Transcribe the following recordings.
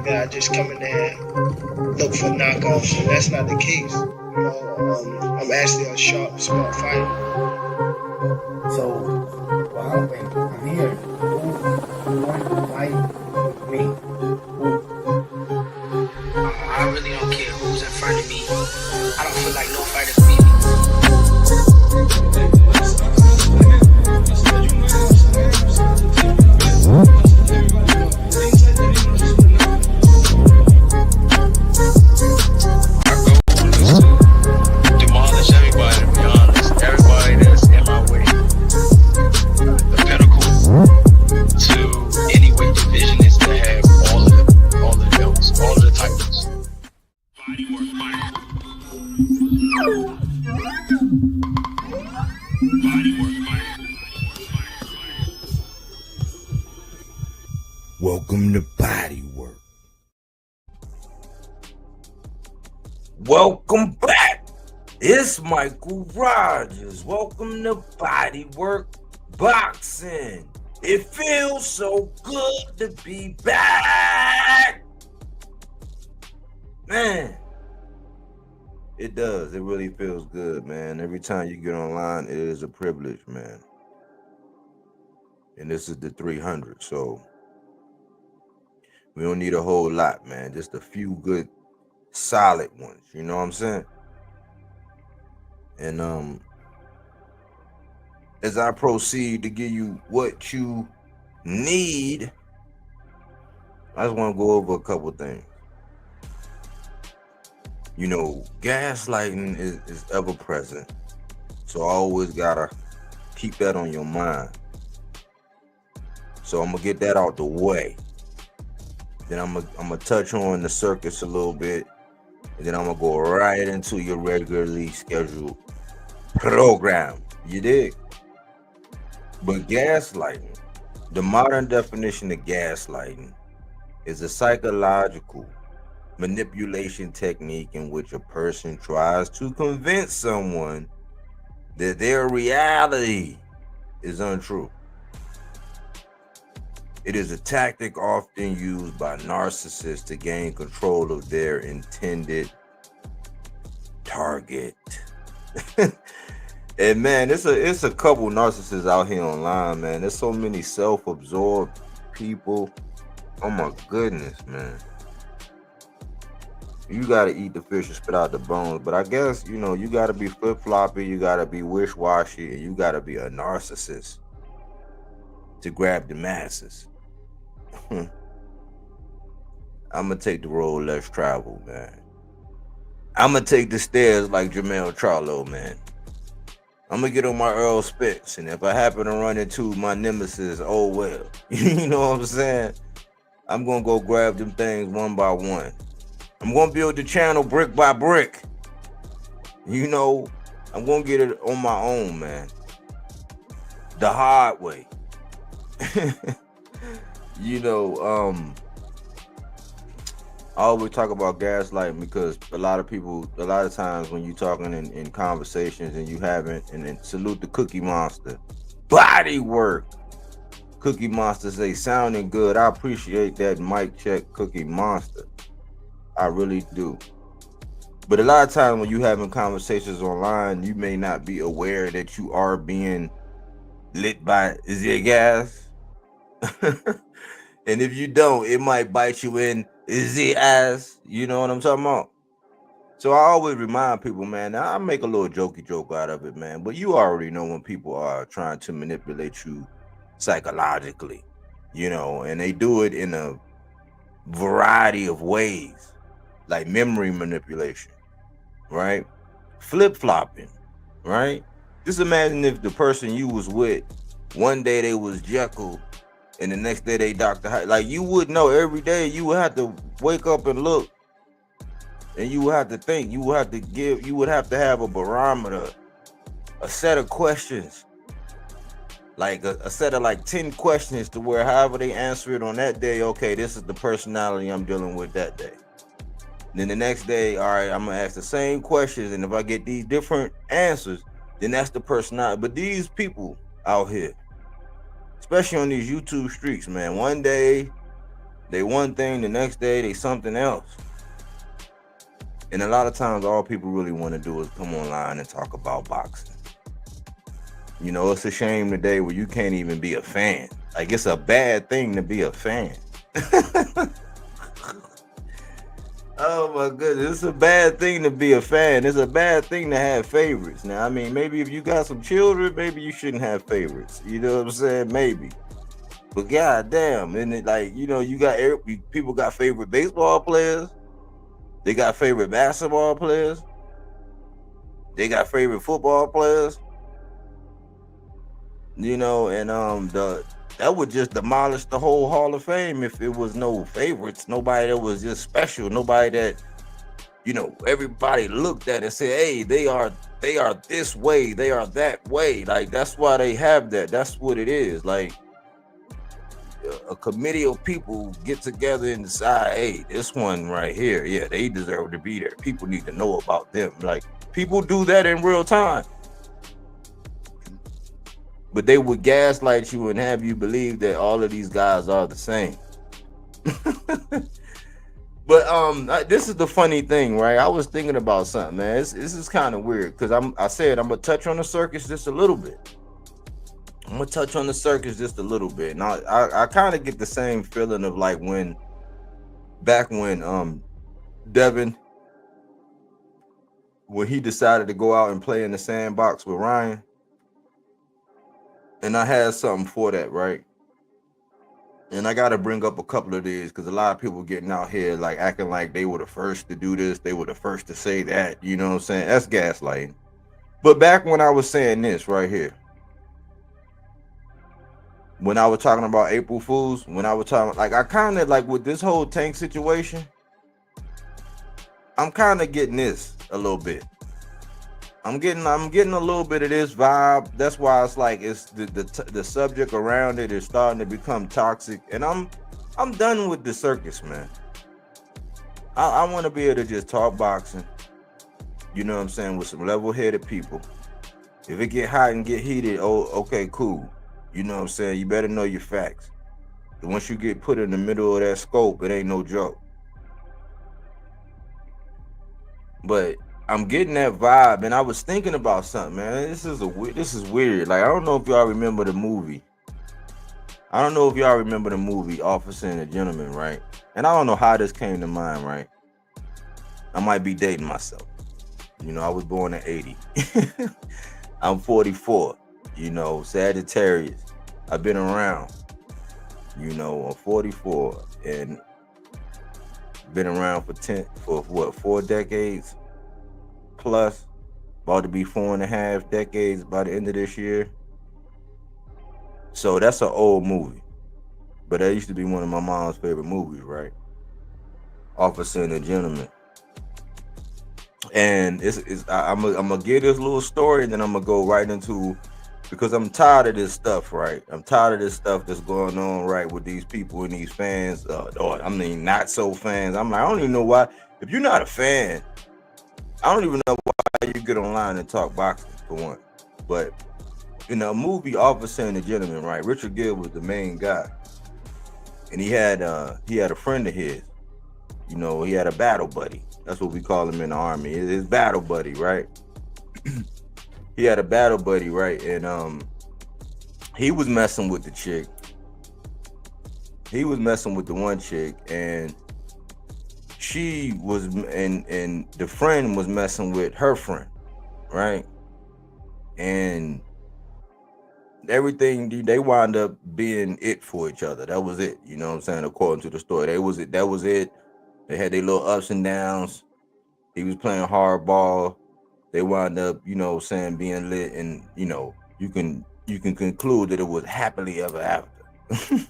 think that I just come in there and look for knockoffs, and that's not the case. You know, I'm actually a sharp, smart fighter. So, wow, man, I'm here. Who want to fight me? Who? I really don't care who's in front of me. I don't feel like no fighter can beat me. Demolish everybody, to be honest. Everybody that's in my way. The pinnacle to any weight division is to have all the belts, all of the titles. Welcome to Bodywork. Welcome back. It's Michael Rogers. Welcome to Bodywork Boxing. It feels so good to be back. Man, it does. It really feels good, man. Every time you get online, it is a privilege, man. And this is the 300, so we don't need a whole lot, man. Just a few good, solid ones. You know what I'm saying? And as I proceed to give you what you need, I just want to go over a couple things. You know, gaslighting is ever present, so I always gotta keep that on your mind. So I'm gonna get that out the way. Then I'm gonna touch on the circus a little bit, and then I'm gonna go right into your regularly scheduled program. You dig? But gaslighting, the modern definition of gaslighting, is a psychological manipulation technique in which a person tries to convince someone that their reality is untrue. It is a tactic often used by narcissists to gain control of their intended target. And man, it's a couple narcissists out here online, man. There's so many self-absorbed people. Oh my goodness, man. You gotta eat the fish and spit out the bones. But I guess, you know, you gotta be flip-floppy, you gotta be wish-washy, and you gotta be a narcissist to grab the masses. I'm gonna take the road less traveled, man. I'm gonna take the stairs like Jamel Charlo, man. I'm gonna get on my Earl Spitz, and if I happen to run into my nemesis, oh well. You know what I'm saying? I'm gonna go grab them things one by one. I'm gonna build the channel brick by brick. You know, I'm gonna get it on my own, man. The hard way. You know, I always talk about gaslighting because a lot of times when you're talking in conversations and you haven't, and then salute the Cookie Monster. Bodywork. Cookie Monster say, sounding good. I appreciate that mic check, Cookie Monster. I really do. But a lot of times when you having conversations online, you may not be aware that you are being lit by the gas. And if you don't, it might bite you in the ass. You know what I'm talking about? So I always remind people, man, I make a little jokey joke out of it, man. But you already know when people are trying to manipulate you psychologically, you know, and they do it in a variety of ways, like memory manipulation, right? Flip-flopping, right? Just imagine if the person you was with, one day they was Jekyll, and the next day they Dr. Hyde. Like, you would know every day. You would have to wake up and look, and you would have to think. You would have to have a barometer, a set of questions, like a set of like 10 questions to where however they answer it on that day, okay, this is the personality I'm dealing with that day. Then the next day, all right, I'm gonna ask the same questions, and if I get these different answers, then that's the personality. But these people out here, especially on these YouTube streets, man, one day They one thing, the next day they something else. And a lot of times all people really want to do is come online and talk about boxing. You know, it's a shame today where you can't even be a fan. Like, it's a bad thing to be a fan. Oh my goodness, it's a bad thing to be a fan. It's a bad thing to have favorites. Now, I mean, maybe if you got some children, maybe you shouldn't have favorites. You know what I'm saying? Maybe. But goddamn, isn't it like, you know, you got people got favorite baseball players, they got favorite basketball players, they got favorite football players. You know, and that would just demolish the whole Hall of Fame if it was no favorites, nobody that was just special, nobody that, you know, everybody looked at and said, hey, they are this way, they are that way. Like, that's why they have that. That's what it is. Like, a committee of people get together and decide, hey, this one right here, yeah, they deserve to be there. People need to know about them. Like, people do that in real time. But they would gaslight you and have you believe that all of these guys are the same. But this is the funny thing, right? I was thinking about something, man. This is kind of weird because I said I'm gonna touch on the circus just a little bit. And I kind of get the same feeling of like back when Devin, when he decided to go out and play in the sandbox with Ryan. And I had something for that, right? And I got to bring up a couple of these because a lot of people getting out here like acting like they were the first to do this. They were the first to say that. You know what I'm saying? That's gaslighting. But back when I was saying this right here, when I was talking about April Fools, when I was talking, like, I kind of like with this whole Tank situation, I'm kind of getting this a little bit. I'm getting a little bit of this vibe. That's why it's like it's the subject around it is starting to become toxic, and I'm done with the circus, man. I want to be able to just talk boxing, you know what I'm saying, with some level-headed people. If it get hot and get heated, oh, okay, cool. You know what I'm saying? You better know your facts. And once you get put in the middle of that scope, it ain't no joke. But I'm getting that vibe, and I was thinking about something, man. This is weird. Like, I don't know if y'all remember the movie. Officer and a Gentleman, right? And I don't know how this came to mind, right? I might be dating myself. You know, I was born in 80. I'm 44. You know, Sagittarius. I've been around. You know, I'm 44 and been around for 4 decades plus, about to be 4.5 decades by the end of this year. So that's an old movie, but that used to be one of my mom's favorite movies, right? Officer and a Gentleman. And I'm gonna give this little story, and then I'm gonna go right into, because I'm tired of this stuff, right? I'm tired of this stuff that's going on, right, with these people and these fans, or I mean, not so fans. I'm like, I don't even know why. If you're not a fan, I don't even know why you get online and talk boxing, for one. But in the movie Officer and a Gentleman, right, Richard Gere was the main guy, and he had a friend of his. You know, he had a battle buddy. That's what we call him in the Army. His battle buddy, right? He had a battle buddy, right? And he was messing with the chick. He was messing with the one chick, and she was, and the friend was messing with her friend, right? And everything, they wound up being it for each other. That was it, you know what I'm saying? According to the story, that was it. They had their little ups and downs. He was playing hardball. They wound up, you know, saying being lit, and you know, you can conclude that it was happily ever after,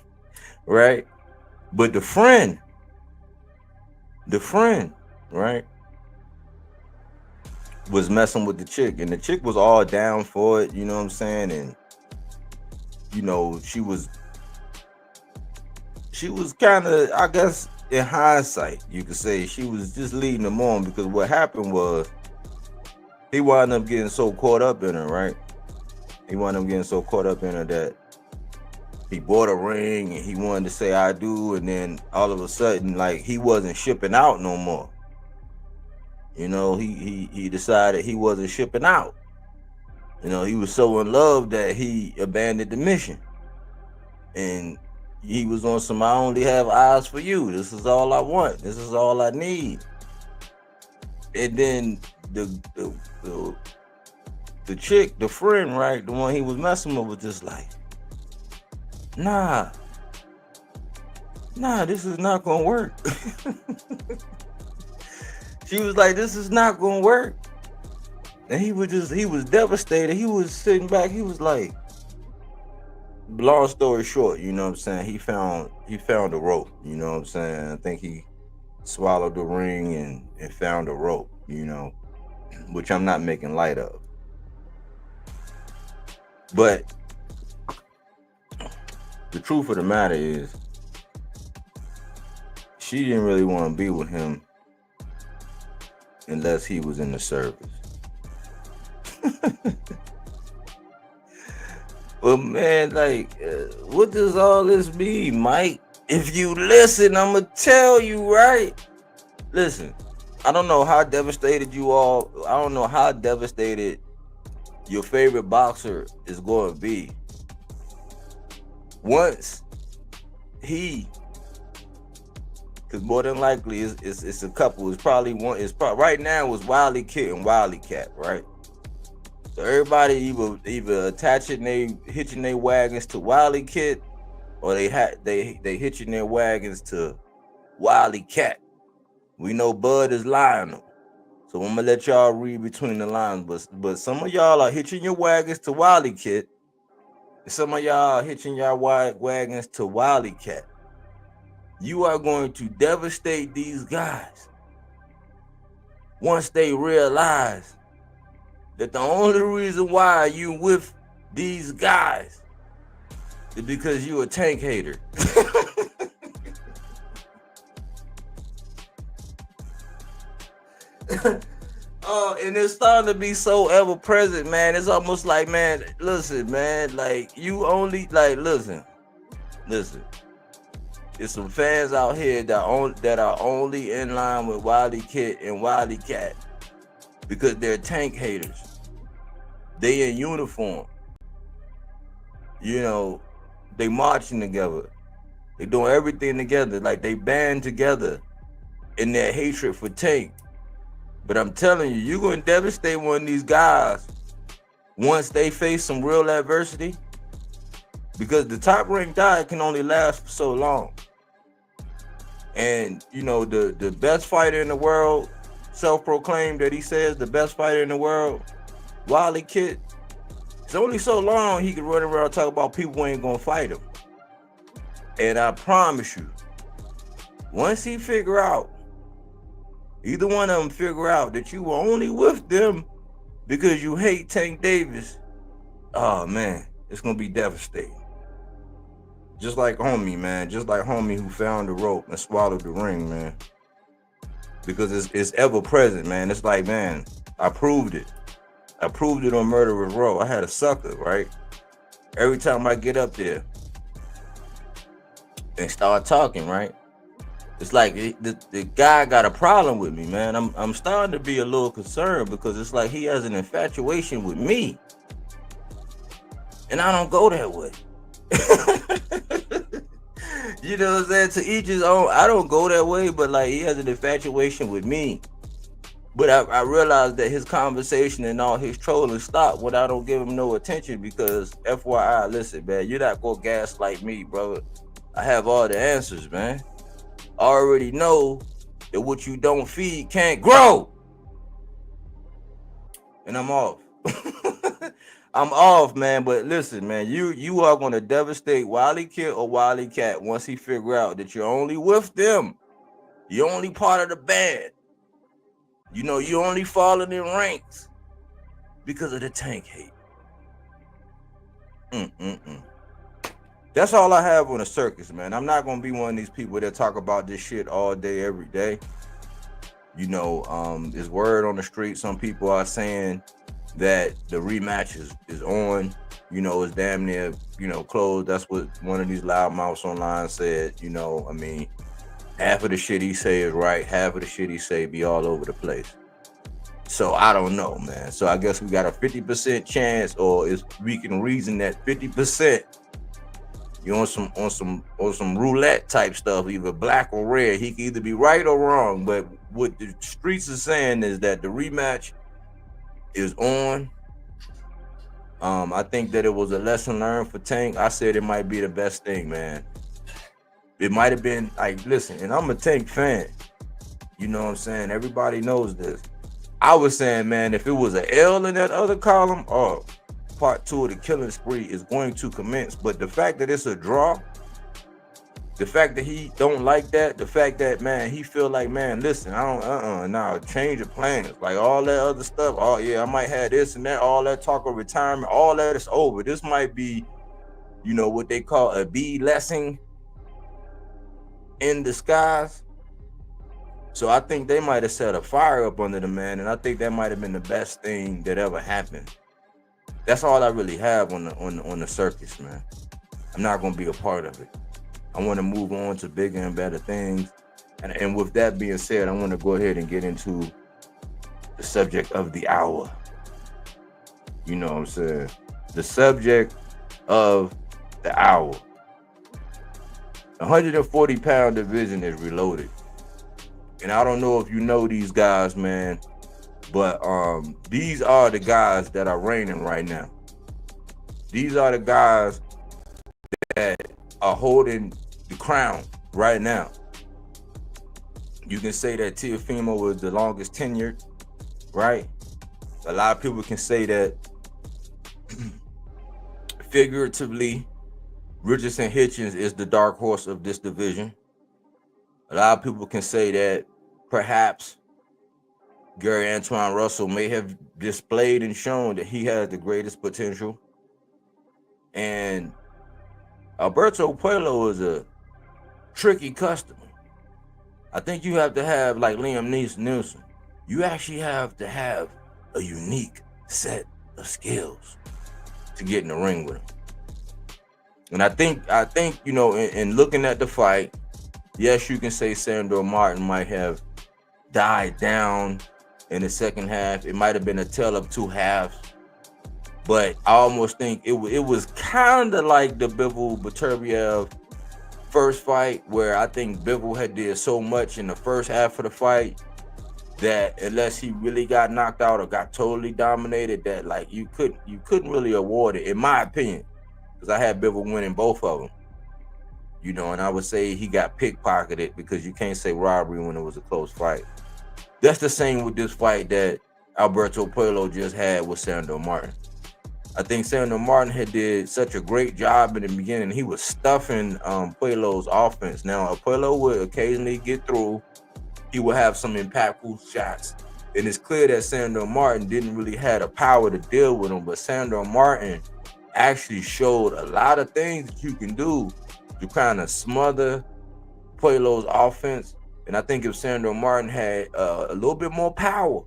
right? But the friend, right, was messing with the chick, and the chick was all down for it, you know what I'm saying? And you know, she was kind of, I guess, in hindsight, you could say she was just leading him on, because what happened was he wound up getting so caught up in her, right? He wound up getting so caught up in her that he bought a ring and he wanted to say I do, and then all of a sudden, like, he wasn't shipping out no more. You know, he decided he wasn't shipping out. You know, he was so in love that he abandoned the mission. And he was on some, I only have eyes for you. This is all I want. This is all I need. And then the chick, the friend, right, the one he was messing with, was just like, nah, this is not gonna work. She was like, this is not gonna work. And he was devastated. He was sitting back, he was like, long story short, you know what I'm saying, he found a rope, you know what I'm saying. I think he swallowed the ring and found a rope, you know, which I'm not making light of. But the truth of the matter is, she didn't really want to be with him unless he was in the service. Well, man, like, what does all this mean, Mike? If you listen, I'm going to tell you, right? Listen, I don't know how devastated your favorite boxer is going to be. Once because more than likely it's a couple. It's probably one. Right now it's Wiley Kid and Wiley Cat, right? So everybody either hitching their wagons to Wiley Kid, or they hitching their wagons to Wiley Cat. We know Bud is Lionel, so I'm gonna let y'all read between the lines. But some of y'all are hitching your wagons to Wiley Kid, and some of y'all are hitching your wagons to Wiley Cat. You are going to devastate these guys once they realize that the only reason why you with these guys is because you a tank hater. Oh, and it's starting to be so ever present, man. It's almost like, man, listen, man, like, you only, like, listen. There's some fans out here that are only in line with Wiley Kid and Wiley Cat because they're tank haters. They in uniform. You know, they marching together. They doing everything together. Like, they band together in their hatred for Tank. But I'm telling you, you're going to devastate one of these guys once they face some real adversity, because the top ranked guy can only last for so long. And, you know, the best fighter in the world, self-proclaimed that he says the best fighter in the world, Wiley Kid, it's only so long he can run around and talk about people who ain't going to fight him. And I promise you, once he figure out, either one of them figure out that you were only with them because you hate Tank Davis, oh man, it's going to be devastating. Just like homie, man. Just like homie who found the rope and swallowed the ring, man. Because it's ever present, man. It's like, man, I proved it. I proved it on Murderer's Row. I had a sucker, right? Every time I get up there and start talking, right? It's like the guy got a problem with me, man. I'm starting to be a little concerned because it's like he has an infatuation with me. And I don't go that way. You know what I'm saying? To each his own. I don't go that way, but like, he has an infatuation with me. But I realized that his conversation and all his trolling stopped when I don't give him no attention, because FYI, listen, man, you're not gonna gaslight me, brother. I have all the answers, man. I already know that what you don't feed can't grow. And I'm off. I'm off, man. But listen, man, you are going to devastate Wiley Kid or Wiley Cat once he figure out that you're only with them. You're only part of the band. You know, you only falling in ranks because of the Tank hate. That's all I have on the circus, man. I'm not going to be one of these people that talk about this shit all day, every day. You know, there's word on the street. Some people are saying that the rematch is on. you know, is damn near, you know, closed. That's what one of these loudmouths online said. You know, I mean, half of the shit he say is right, half of the shit he say be all over the place. So I don't know, man. So I guess we got a 50% chance, or is we can reason that 50%. You on some roulette type stuff, either black or red. He can either be right or wrong. But what the streets are saying is that the rematch is on. I think that it was a lesson learned for Tank. I said it might be the best thing, man. It might have been like, listen, and I'm a Tank fan. You know what I'm saying? Everybody knows this. I was saying, man, if it was an L in that other column, oh, part 2 of the killing spree is going to commence. But the fact that it's a draw, the fact that he don't like that, the fact that, man, he feel like, man, listen, I don't, nah, change of plans. Like all that other stuff, oh yeah, I might have this and that, all that talk of retirement, all that is over. This might be, you know, what they call a blessing in disguise. So I think they might have set a fire up under the man, and I think that might have been the best thing that ever happened. That's all I really have on the circus, man. I'm not gonna be a part of it. I want to move on to bigger and better things. And with that being said, I want to go ahead and get into the subject of the hour. You know what I'm saying? The subject of the hour. 140-pound division is reloaded. And I don't know if you know these guys, man, but these are the guys that are reigning right now. These are the guys that are holding the crown right now. You can say that Teofimo was the longest tenured, right? A lot of people can say that figuratively, Richardson Hitchins is the dark horse of this division. A lot of people can say that perhaps Gary Antoine Russell may have displayed and shown that he has the greatest potential. And Alberto Puello is a tricky customer. I think you have to have, like Liam Neeson, you actually have to have a unique set of skills to get in the ring with him. And I think, you know, in looking at the fight, yes, you can say Sandor Martin might have died down in the second half. It might have been a tale of two halves. But I almost think it was kind of like the Bivol Beterbiev first fight, where I think Bivol had did so much in the first half of the fight that unless he really got knocked out or got totally dominated, that like you couldn't really award it, in my opinion, because I had Bivol winning both of them. You know, and I would say he got pickpocketed because you can't say robbery when it was a close fight. That's the same with this fight that Alberto Puello just had with Sandor Martin. I think Sandor Martin had did such a great job in the beginning. He was stuffing Puello's offense. Now, Puello would occasionally get through. He would have some impactful shots. And it's clear that Sandor Martin didn't really have the power to deal with him, but Sandor Martin actually showed a lot of things that you can do to kind of smother Puello's offense. And I think if Sandor Martin had a little bit more power,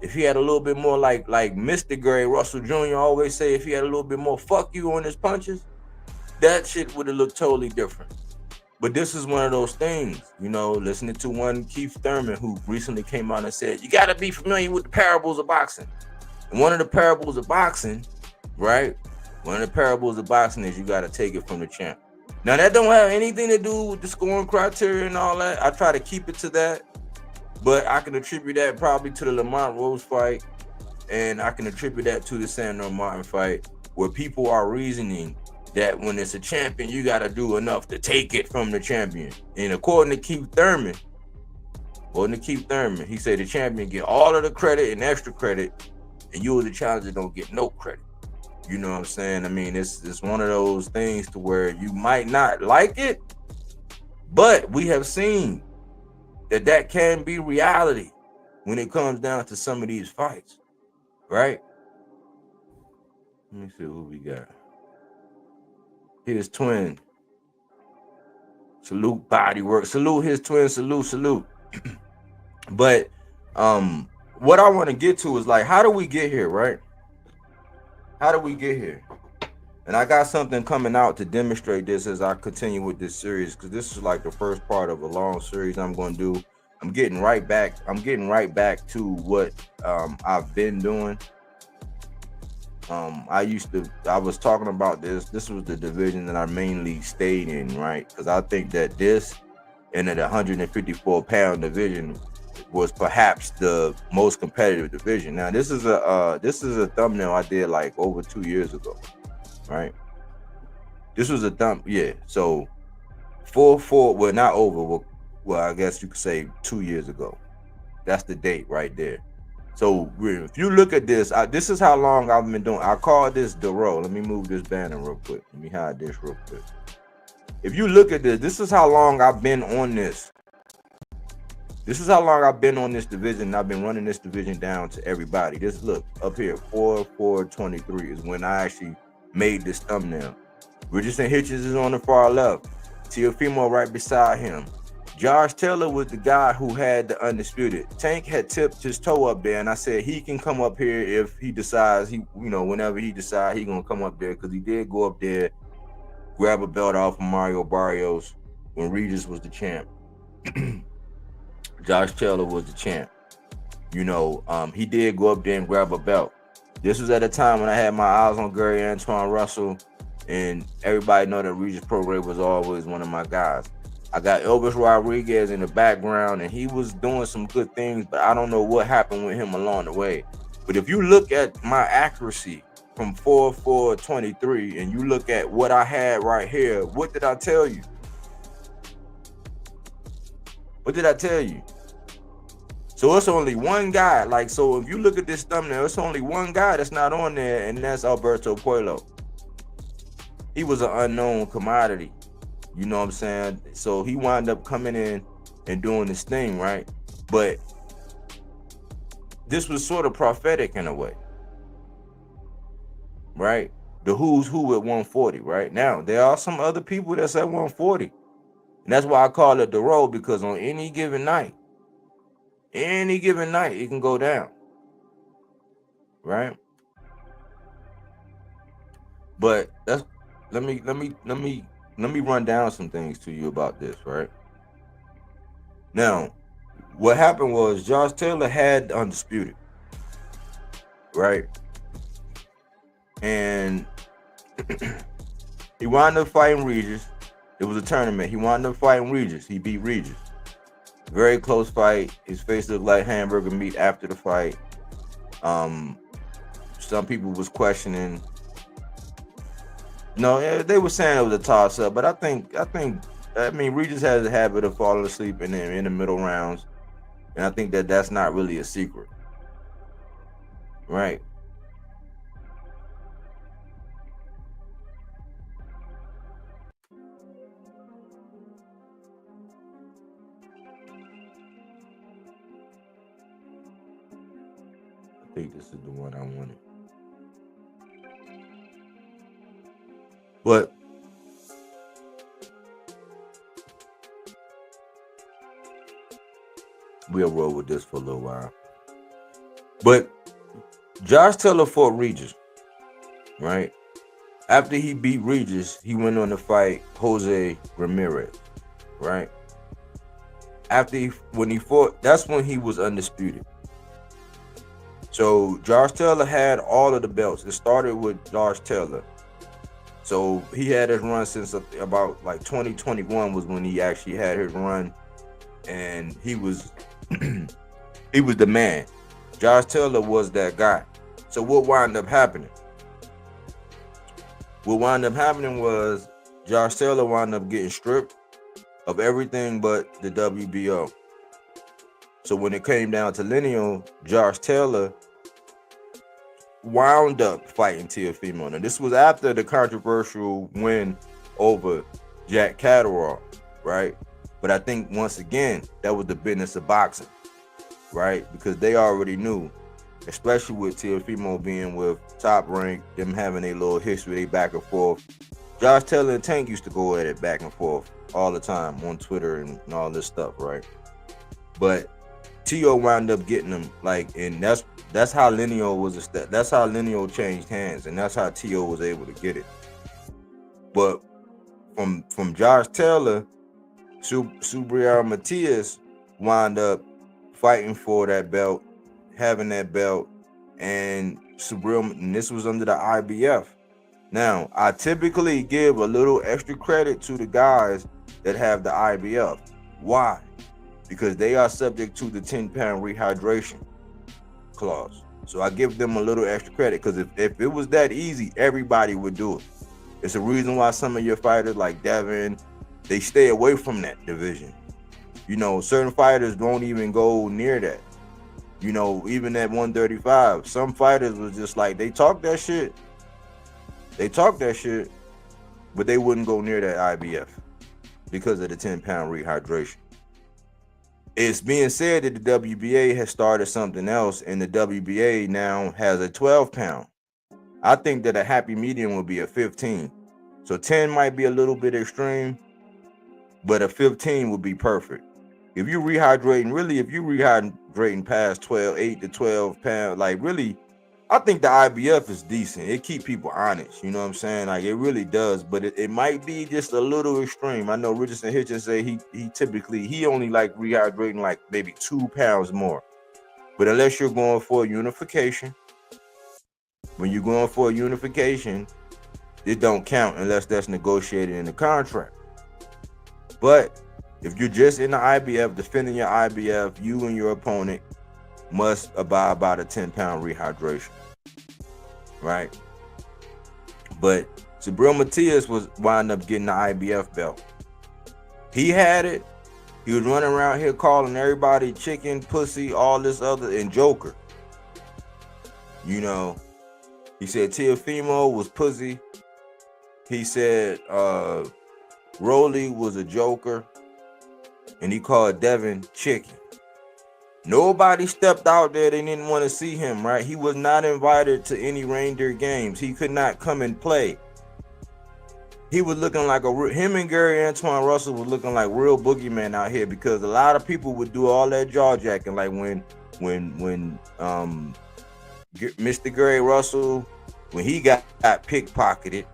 if he had a little bit more like Mr. Gary Russell Jr. always say, if he had a little bit more fuck you on his punches, that shit would have looked totally different. But this is one of those things, you know, listening to one Keith Thurman who recently came out and said, you got to be familiar with the parables of boxing. And one of the parables of boxing, right? One of the parables of boxing is you got to take it from the champ. Now, that don't have anything to do with the scoring criteria and all that. I try to keep it to that. But I can attribute that probably to the Lamont Rose fight. And I can attribute that to the Sandor Martin fight, where people are reasoning that when it's a champion, you got to do enough to take it from the champion. And according to Keith Thurman, he said the champion get all of the credit and extra credit, and you as the challenger don't get no credit. You know what I'm saying? I mean, it's one of those things to where you might not like it, but we have seen that can be reality when it comes down to some of these fights, right? Let me see who we got. His twin. Salute Bodywork. Salute his twin. Salute. But what I want to get to is like, how do we get here, right? How do we get here? And I got something coming out to demonstrate this as I continue with this series, because this is like the first part of a long series I'm going to do. I'm getting right back to what I've been doing. I was talking about this was the division that I mainly stayed in, right? Because I think that this and the 154-pound division was perhaps the most competitive division. Now this is a thumbnail I did like over 2 years ago, right? This was a yeah. So 4-4, well, not over, well, I guess you could say 2 years ago. That's the date right there. So if you look at this, this is how long I've been doing. I call this the row. Let me move this banner real quick. Let me hide this real quick. If you look at this, this is how long I've been on this. This is how long I've been on this division. And I've been running this division down to everybody. This, look up here, 4-4-23 is when I actually made this thumbnail. Richardson Hitchins is on the far left. Teofimo right beside him. Josh Taylor was the guy who had the undisputed. Tank had tipped his toe up there, and I said he can come up here if he decides whenever he decides he's gonna come up there, because he did go up there, grab a belt off of Mario Barrios when Regis was the champ. Josh Taylor was the champ. He did go up there and grab a belt. This was at a time when I had my eyes on Gary Antoine Russell, and everybody know that Regis Prograis was always one of my guys. I got Elvis Rodriguez in the background, and he was doing some good things, but I don't know what happened with him along the way. But if you look at my accuracy from 4-4-23, and you look at what I had right here, what did I tell you? What did I tell you? So it's only one guy. So if you look at this thumbnail, it's only one guy that's not on there, and that's Alberto Puello. He was an unknown commodity. You know what I'm saying? So he wound up coming in and doing this thing, right? But this was sort of prophetic in a way, right? The who's who at 140, right? Now, there are some other people that's at 140. And that's why I call it the road, because on any given night, it can go down, right? But that's let me run down some things to you about this, right? Now, what happened was Josh Taylor had the undisputed, right? And he wound up fighting Regis. It was a tournament. He wound up fighting Regis. He beat Regis. Very close fight. His face looked like hamburger meat after the fight. Some people was questioning. No, they were saying it was a toss-up, but I mean, Regis has a habit of falling asleep in the middle rounds, and I think that's not really a secret, right? I think this is the one I wanted. But we'll roll with this for a little while. But Josh Taylor fought Regis, right? After he beat Regis, he went on to fight Jose Ramirez, right? When he fought, that's when he was undisputed. So Josh Taylor had all of the belts. It started with Josh Taylor. So he had his run since about like 2021 was when he actually had his run, and he was he was the man. Josh Taylor was that guy. So what wound up happening? What wound up happening was Josh Taylor wound up getting stripped of everything but the WBO. So when it came down to lineal, Josh Taylor wound up fighting Teofimo. Now this was after the controversial win over Jack Catterall, right? But I think once again that was the business of boxing, right? Because they already knew, especially with Teofimo being with Top Rank, them having a little history, they back and forth. Josh Taylor and Tank used to go at it back and forth all the time on Twitter and all this stuff, right? But Teo wound up getting him, and that's how lineal was that's how lineal changed hands, and that's how Teo was able to get it. But from Josh Taylor, Subriel Matias wound up fighting for that belt, having that belt, and Subriel, and this was under the IBF. Now, I typically give a little extra credit to the guys that have the IBF. Why? Because they are subject to the 10-pound rehydration clause. So I give them a little extra credit, because if it was that easy, everybody would do it. It's a reason why some of your fighters like Devin, they stay away from that division. You know, certain fighters don't even go near that. You know, even at 135, some fighters was just like, they talk that shit, but they wouldn't go near that IBF because of the 10-pound rehydration. It's being said that the WBA has started something else, and the WBA now has a 12-pound. I think that a happy medium would be a 15. So 10 might be a little bit extreme, but a 15 would be perfect. If you're rehydrating past 8 to 12 pounds, like really, I think the IBF is decent. It keeps people honest, you know what I'm saying? Like it really does, but it might be just a little extreme. I know Richardson Hitchins say he only like rehydrating like maybe 2 pounds more. But unless you're going for a unification, when you're going for a unification, it don't count unless that's negotiated in the contract. But if you're just in the IBF, defending your IBF, you and your opponent must abide by the 10-pound rehydration, right? But Subriel Matias was wind up getting the IBF belt. He had it. He was running around here calling everybody chicken, pussy, all this other, and joker. You know, he said Teofimo was pussy. He said Rolly was a joker. And he called Devin chicken. Nobody stepped out there. They didn't want to see him, right? He was not invited to any reindeer games. He could not come and play. He was looking like him and Gary Antoine Russell was looking like real boogeyman out here, because a lot of people would do all that jaw jacking. Like when Mr. Gary Russell, when he got pickpocketed,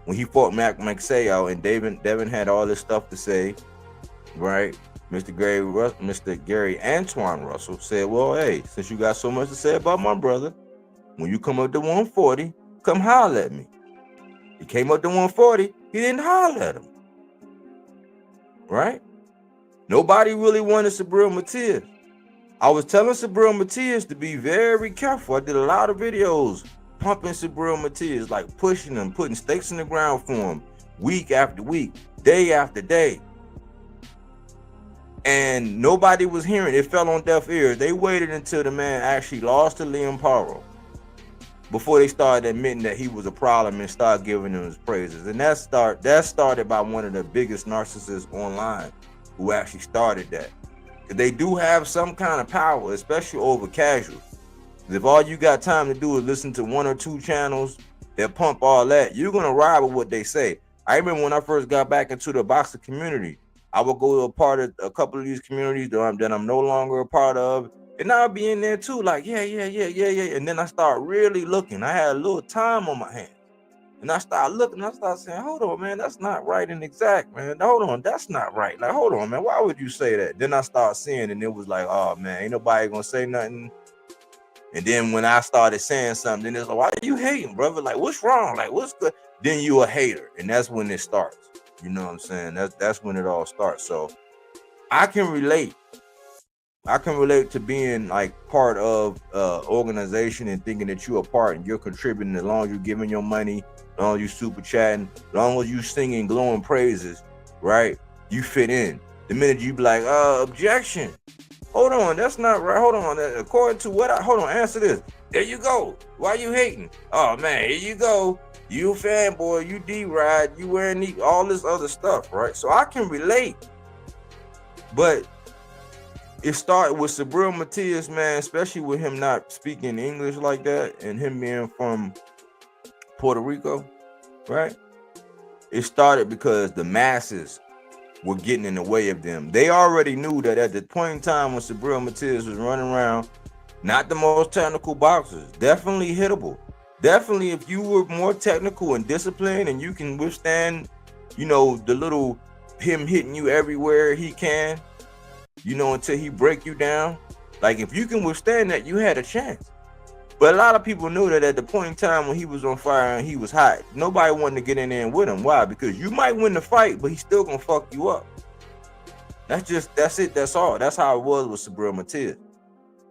when he fought Mac Maxeo, and Devin had all this stuff to say. Right, Mr. Gary Antoine Russell said, well, hey, since you got so much to say about my brother, when you come up to 140, come holler at me. He came up to 140, he didn't holler at him. Right? Nobody really wanted Subriel Matias. I was telling Subriel Matias to be very careful. I did a lot of videos pumping Subriel Matias, like pushing him, putting stakes in the ground for him, week after week, day after day. And nobody was hearing it. It fell on deaf ears. They waited until the man actually lost to Liam Paro before they started admitting that he was a problem and started giving him his praises. And that started by one of the biggest narcissists online who actually started that. They do have some kind of power, especially over casuals. If all you got time to do is listen to 1 or 2 channels that pump all that, you're going to ride with what they say. I remember when I first got back into the boxing community, I would go to a couple of these communities that I'm no longer a part of, and I'll be in there too, like, yeah. And then I start really looking. I had a little time on my hands. And I start looking, I start saying, hold on, man, that's not right and exact, man. Hold on, that's not right. Like, hold on, man, why would you say that? Then I start seeing, and it was like, oh, man, ain't nobody gonna say nothing. And then when I started saying something, then it's like, why are you hating, brother? Like, what's wrong? Like, what's good? Then you a hater, and that's when it starts. You know what I'm saying? That's when it all starts. So I can relate. I can relate to being like part of organization and thinking that you're a part and you're contributing, as long as you're giving your money, as long as you super chatting, as long as you singing glowing praises, right? You fit in. The minute you be like, objection. Hold on, that's not right. Hold on. According to what hold on, answer this. There you go. Why you hating? Oh man, here you go. You a fanboy, you D-ride, you wearing all this other stuff, right? So I can relate. But it started with Subriel Matias, man, especially with him not speaking English like that and him being from Puerto Rico, right? It started because the masses were getting in the way of them. They already knew that at the point in time when Subriel Matias was running around, not the most technical boxers, definitely hittable, Definitely, if you were more technical and disciplined and you can withstand, the little him hitting you everywhere he can, until he break you down. Like if you can withstand that, you had a chance. But a lot of people knew that at the point in time when he was on fire and he was hot, nobody wanted to get in there with him. Why? Because you might win the fight, but he's still gonna fuck you up. That's it. That's all. That's how it was with Subriel Matias.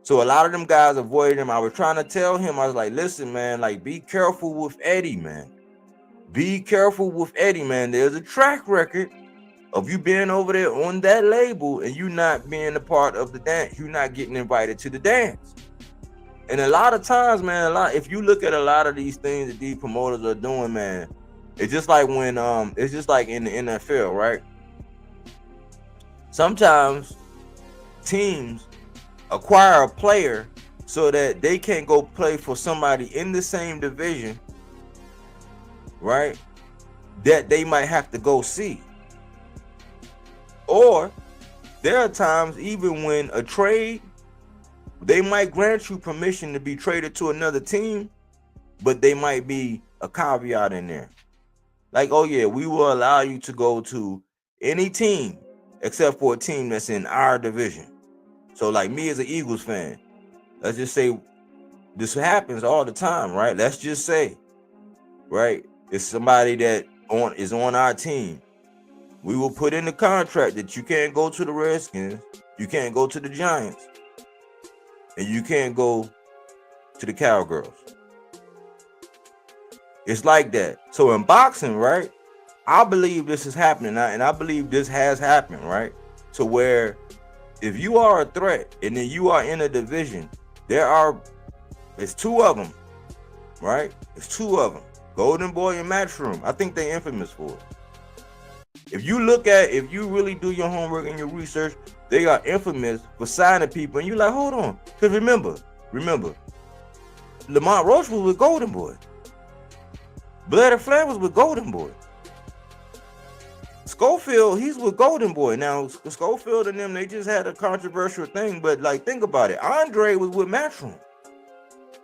So a lot of them guys avoided him. I was trying to tell him, I was like, listen, man, like be careful with Eddie, man. Be careful with Eddie, man. There's a track record of you being over there on that label and you not being a part of the dance. You not getting invited to the dance. And a lot of times, man, if you look at a lot of these things that these promoters are doing, man, it's just like when it's just like in the NFL, right? Sometimes teams acquire a player so that they can go play for somebody in the same division, right? That they might have to go see. Or there are times even when a trade, they might grant you permission to be traded to another team, but they might be a caveat in there. Like, oh yeah, we will allow you to go to any team except for a team that's in our division. So like me as an Eagles fan, let's just say this happens all the time, right? Let's just say, right, it's somebody that is on our team. We will put in the contract that you can't go to the Redskins, you can't go to the Giants, and you can't go to the Cowgirls. It's like that. So in boxing, right, I believe this is happening, and I believe this has happened, right? So where if you are a threat and then you are in a division, it's two of them, right? It's two of them, Golden Boy and Matchroom. I think they're infamous for it. If you really do your homework and your research, they are infamous for signing people. And you're like, hold on. Because remember, Lamont Roach was with Golden Boy. Blair Flair was with Golden Boy. Schofield, he's with Golden Boy. Now, Schofield and them, they just had a controversial thing. But like, think about it. Andre was with Matchroom.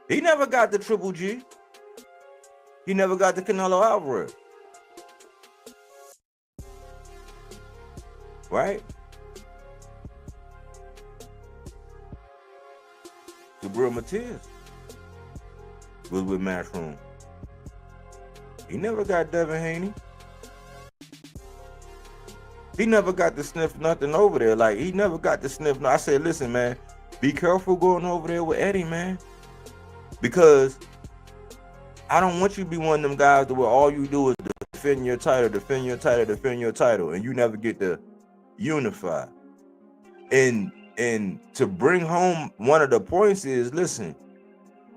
He never got the Triple G. He never got the Canelo Alvarez. Right? Subriel Matias was with Matchroom. He never got Devin Haney. He never got to sniff nothing over there. Like, he never got to sniff. I said, listen, man, be careful going over there with Eddie, man. Because I don't want you to be one of them guys where all you do is defend your title, and you never get to unify. And to bring home one of the points is, listen,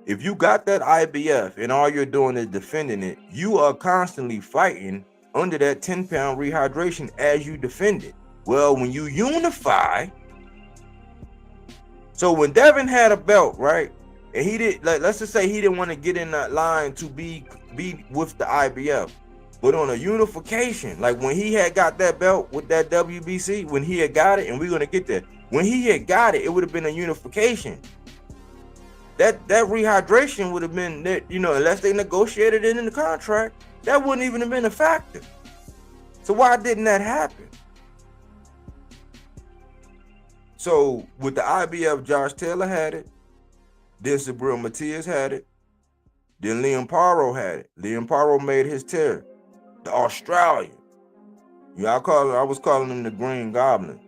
if you got that IBF and all you're doing is defending it, you are constantly fighting under that 10-pound rehydration as you defend it. Well, when you unify, so when Devin had a belt, right, and he did, like, let's just say he didn't want to get in that line to be with the IBF, but on a unification, like when he had got that belt with that WBC, when he had got it, and we're gonna get there, when he had got it, it would have been a unification. That rehydration would have been, unless they negotiated it in the contract, that wouldn't even have been a factor. So why didn't that happen? So with the IBF, Josh Taylor had it, then Subriel Matias had it, then Liam Paro had it. Liam Paro made his tear. The Australian. I was calling him the Green Goblin.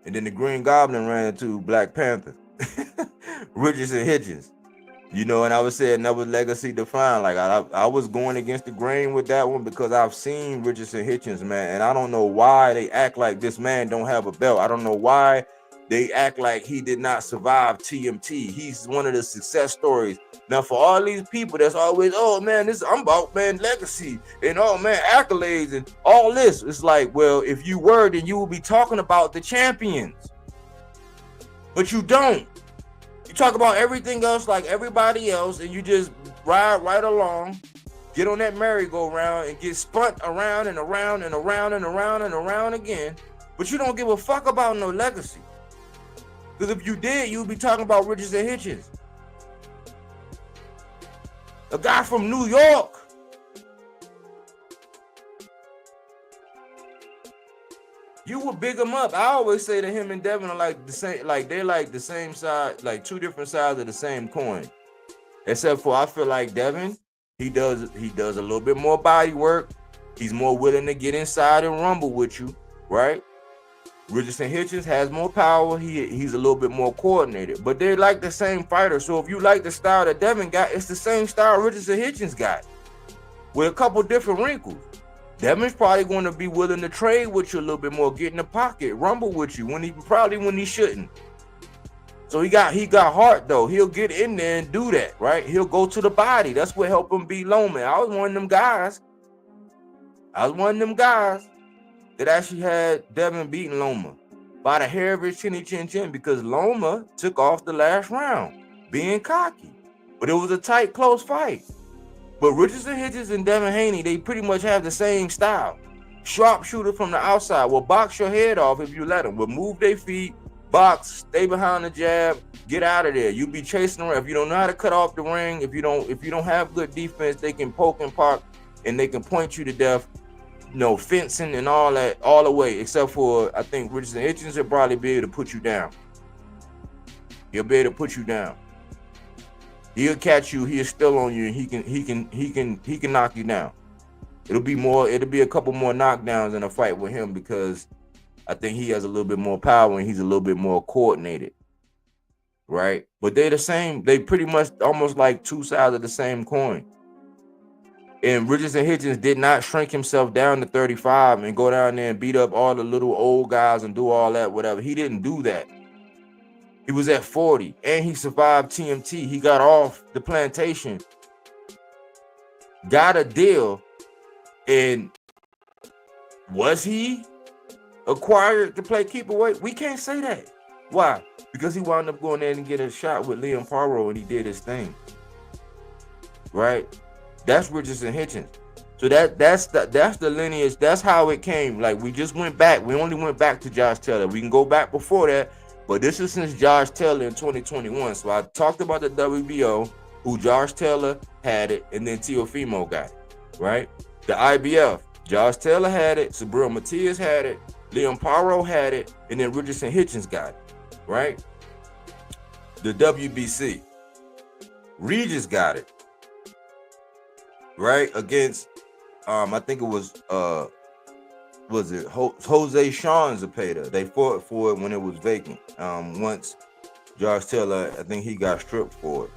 And then the Green Goblin ran into Black Panther. Richardson Hitchins. And I was saying that was legacy defined. Like I was going against the grain with that one because I've seen Richardson Hitchins, man, and I don't know why they act like this man don't have a belt. I don't know why they act like he did not survive TMT. He's one of the success stories. Now, for all these people that's always, oh man, I'm about, man, legacy and oh man, accolades and all this. It's like, well, if you were, then you would be talking about the champions. But you don't. You talk about everything else like everybody else, and you just ride right along, get on that merry-go-round and get spun around and around and around and around and around again. But you don't give a fuck about no legacy. Because if you did, you'd be talking about Richardson Hitchins. A guy from New York. You would big him up. I always say that him and Devin are like the same, like they're like the same side, like two different sides of the same coin. Except for I feel like Devin, he does a little bit more body work. He's more willing to get inside and rumble with you, right? Richardson Hitchins has more power. He's a little bit more coordinated, but they're like the same fighter. So if you like the style that Devin got, it's the same style Richardson Hitchins got, with a couple different wrinkles. Devin's probably going to be willing to trade with you a little bit more, get in the pocket, rumble with you when he shouldn't. So he got heart though. He'll get in there and do that, right? He'll go to the body. That's what helped him beat Loma. I was one of them guys that actually had Devin beating Loma by the hair of his chinny chin chin, because Loma took off the last round being cocky. But it was a tight, close fight. But Richardson Hitchins and Devin Haney, they pretty much have the same style. Sharpshooter from the outside will box your head off if you let them. Will move their feet, box, stay behind the jab, get out of there. You be chasing around. If you don't know how to cut off the ring, if you don't have good defense, they can poke and park and they can point you to death. Fencing and all that, all the way, except for I think Richardson Hitchins will probably be able to put you down. He'll be able to put you down. He'll catch you. He's still on you, and he can knock you down. It'll be a couple more knockdowns in a fight with him, because I think he has a little bit more power and he's a little bit more coordinated, right? But they're the same. They pretty much almost like two sides of the same coin. And Richardson Hitchins did not shrink himself down to 35 and go down there and beat up all the little old guys and do all that, whatever. He didn't do that. He was at 40 and he survived TMT. He got off the plantation, got a deal. And was he acquired to play keeper weight? We can't say that. Why? Because he wound up going there and getting a shot with Liam Paro and he did his thing. Right? That's Richardson Hitchins. So that's the lineage. That's how it came. Like, we just went back. We only went back to Josh Taylor. We can go back before that, but this is since Josh Taylor in 2021. So I talked about the WBO, who Josh Taylor had it, and then Teofimo got it, right? The IBF, Josh Taylor had it, Sabril Matias had it, Liam Paro had it, and then Richardson Hitchins got it, right? The WBC, Regis got it, right? Against, I think it was Jose Sean Zepeda. They fought for it when it was vacant. Once Josh Taylor, I think he got stripped for it.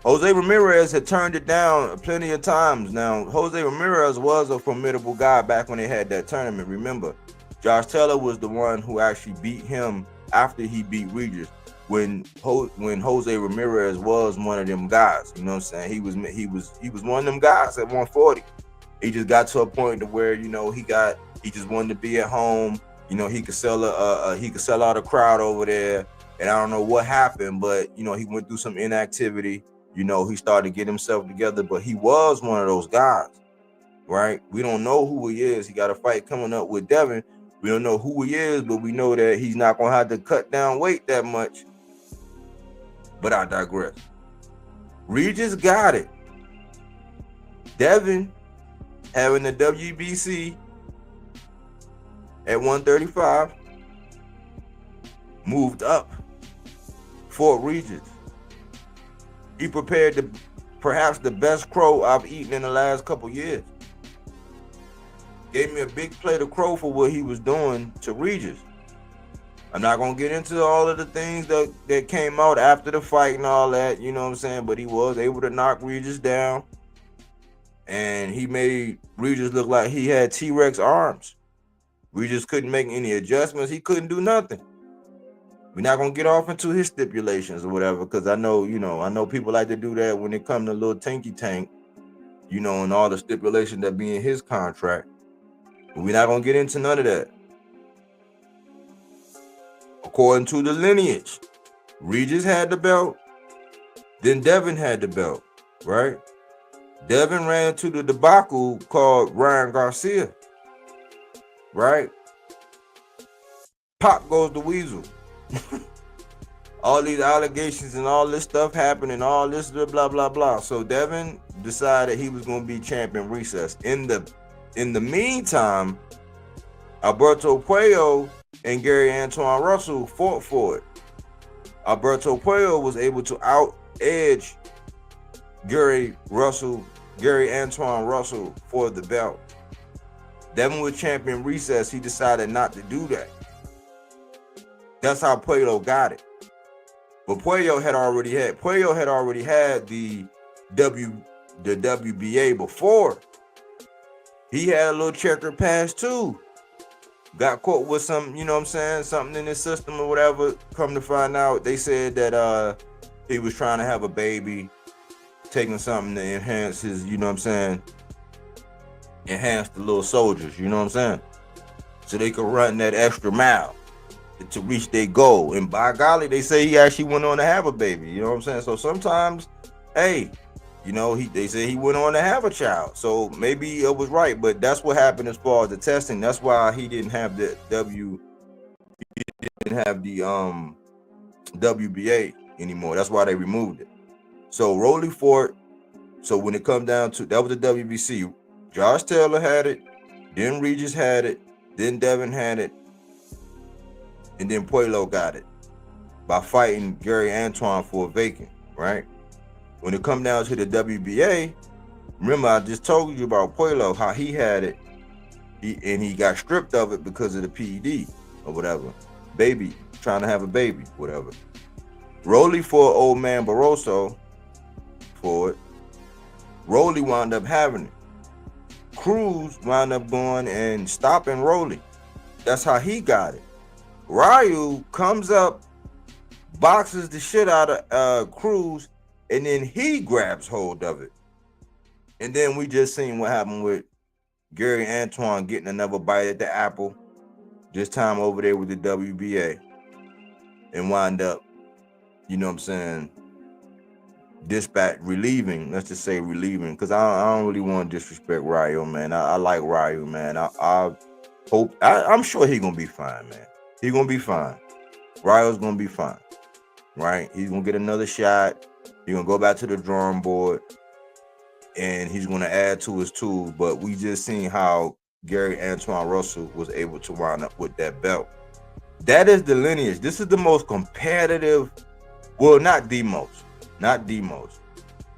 Jose Ramirez had turned it down plenty of times. Now, Jose Ramirez was a formidable guy back when they had that tournament. Remember, Josh Taylor was the one who actually beat him after he beat Regis. When Jose Ramirez was one of them guys, you know what I'm saying? He was one of them guys at 140. He just got to a point to where, he just wanted to be at home. He could sell out a crowd over there. And I don't know what happened, but he went through some inactivity. He started to get himself together, but he was one of those guys, right? We don't know who he is. He got a fight coming up with Devin. We don't know who he is, but we know that he's not going to have to cut down weight that much. But I digress. Regis got it. Devin, having the WBC at 135, moved up for Regis. He prepared perhaps the best crow I've eaten in the last couple years. Gave me a big plate of crow for what he was doing to Regis. I'm not going to get into all of the things that came out after the fight and all that, you know what I'm saying? But he was able to knock Regis down. And he made Regis look like he had T-Rex arms. Regis couldn't make any adjustments. He couldn't do nothing. We're not going to get off into his stipulations or whatever, because I know people like to do that when it comes to little tanky tank, and all the stipulations that be in his contract. But we're not going to get into none of that. According to the lineage, Regis had the belt, then Devin had the belt, right? Devin ran to the debacle called Ryan Garcia, right? Pop goes the weasel. all these allegations and all this stuff happening, all this blah blah blah. So Devin decided he was going to be champion recess. In the meantime, Alberto Puello and Gary Antoine Russell fought for it. Alberto Puello was able to out edge Gary Antoine Russell for the belt. Devin was champion recess. He decided not to do that. That's how Puello got it. But Puello had already had the WBA before. He had a little checkered past too. Got caught with some, you know what I'm saying, something in his system or whatever. Come to find out, they said that he was trying to have a baby, taking something to enhance his, you know what I'm saying, enhance the little soldiers, you know what I'm saying, so they could run that extra mile to reach their goal. And by golly, they say he actually went on to have a baby, you know what I'm saying. So sometimes, hey, you know, they say he went on to have a child, so maybe it was right. But that's what happened as far as the testing. That's why he didn't have the WBA anymore. That's why they removed it. So Rolly Fort. So when it come down to, that was the WBC. Josh Taylor had it, then Regis had it, then Devin had it, and then Puello got it by fighting Gary Antoine for a vacant, right? When it come down to the WBA, remember I just told you about Puello, how he had it, he got stripped of it because of the PED or whatever. Baby, trying to have a baby, whatever. Rolly for old man Barroso for it. Rolly wound up having it. Cruz wound up going and stopping Rolly. That's how he got it. Ryu comes up, boxes the shit out of Cruz, and then he grabs hold of it. And then we just seen what happened with Gary Antoine getting another bite at the apple, this time over there with the WBA, and wind up, you know what I'm saying, relieving, let's just say relieving, because I don't really want to disrespect Ryu, man. I like Ryu, man. I hope, I'm sure he's going to be fine, man. He's going to be fine. Ryu's going to be fine, right? He's going to get another shot. He's going to go back to the drawing board, and he's going to add to his tools. But we just seen how Gary Antoine Russell was able to wind up with that belt. That is the lineage. This is the most competitive, well, not the most.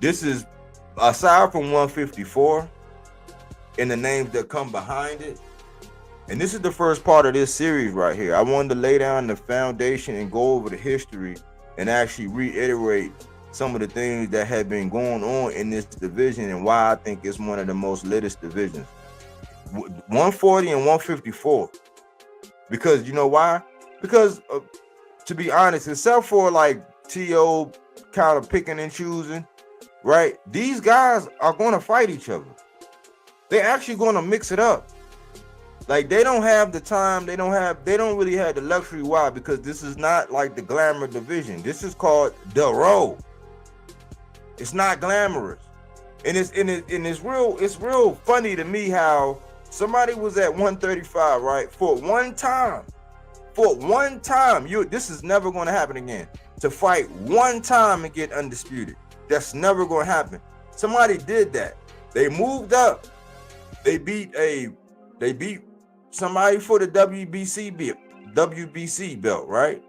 This is, aside from 154 and the names that come behind it, and this is the first part of this series right here. I wanted to lay down the foundation and go over the history and actually reiterate some of the things that have been going on in this division and why I think it's one of the most litest divisions. 140 and 154. Because you know why? Because to be honest, except for like T.O. kind of picking and choosing, right? These guys are going to fight each other. They're actually going to mix it up. Like, they don't have the time. They don't really have the luxury. Why? Because this is not like the glamour division. This is called the road. It's not glamorous. And it's real funny to me how somebody was at 135, right? For one time, this is never going to happen again. To fight one time and get undisputed. That's never going to happen. Somebody did that. They moved up. They beat somebody for the WBC belt, right?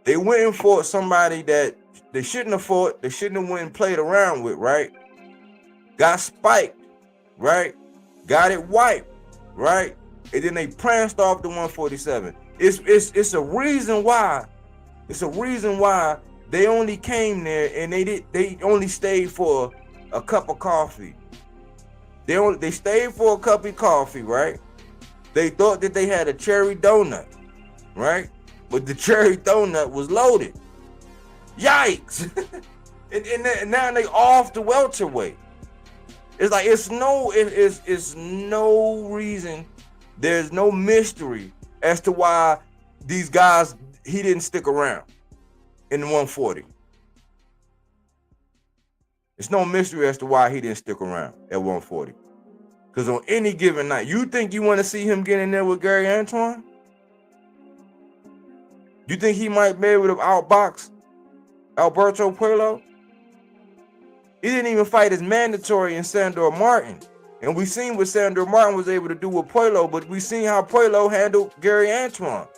They went and fought somebody that they shouldn't have fought. They shouldn't have went and played around with, right? Got spiked, right? Got it wiped, right? And then they pranced off the 147. It's a reason why. It's a reason why they only came there and they only stayed for a cup of coffee. They stayed for a cup of coffee, right? They thought that they had a cherry donut, right? But the cherry donut was loaded. Yikes! and now they off the welterweight. It's like it's no reason. There's no mystery as to why these guys, he didn't stick around in the 140. It's no mystery as to why he didn't stick around at 140. Because on any given night, you think you want to see him get in there with Gary Antoine? You think he might be able to outbox Alberto Puello. He didn't even fight as mandatory in Sandor Martin. And we seen what Sandor Martin was able to do with Puello, but we seen how Puello handled Gary Antoine.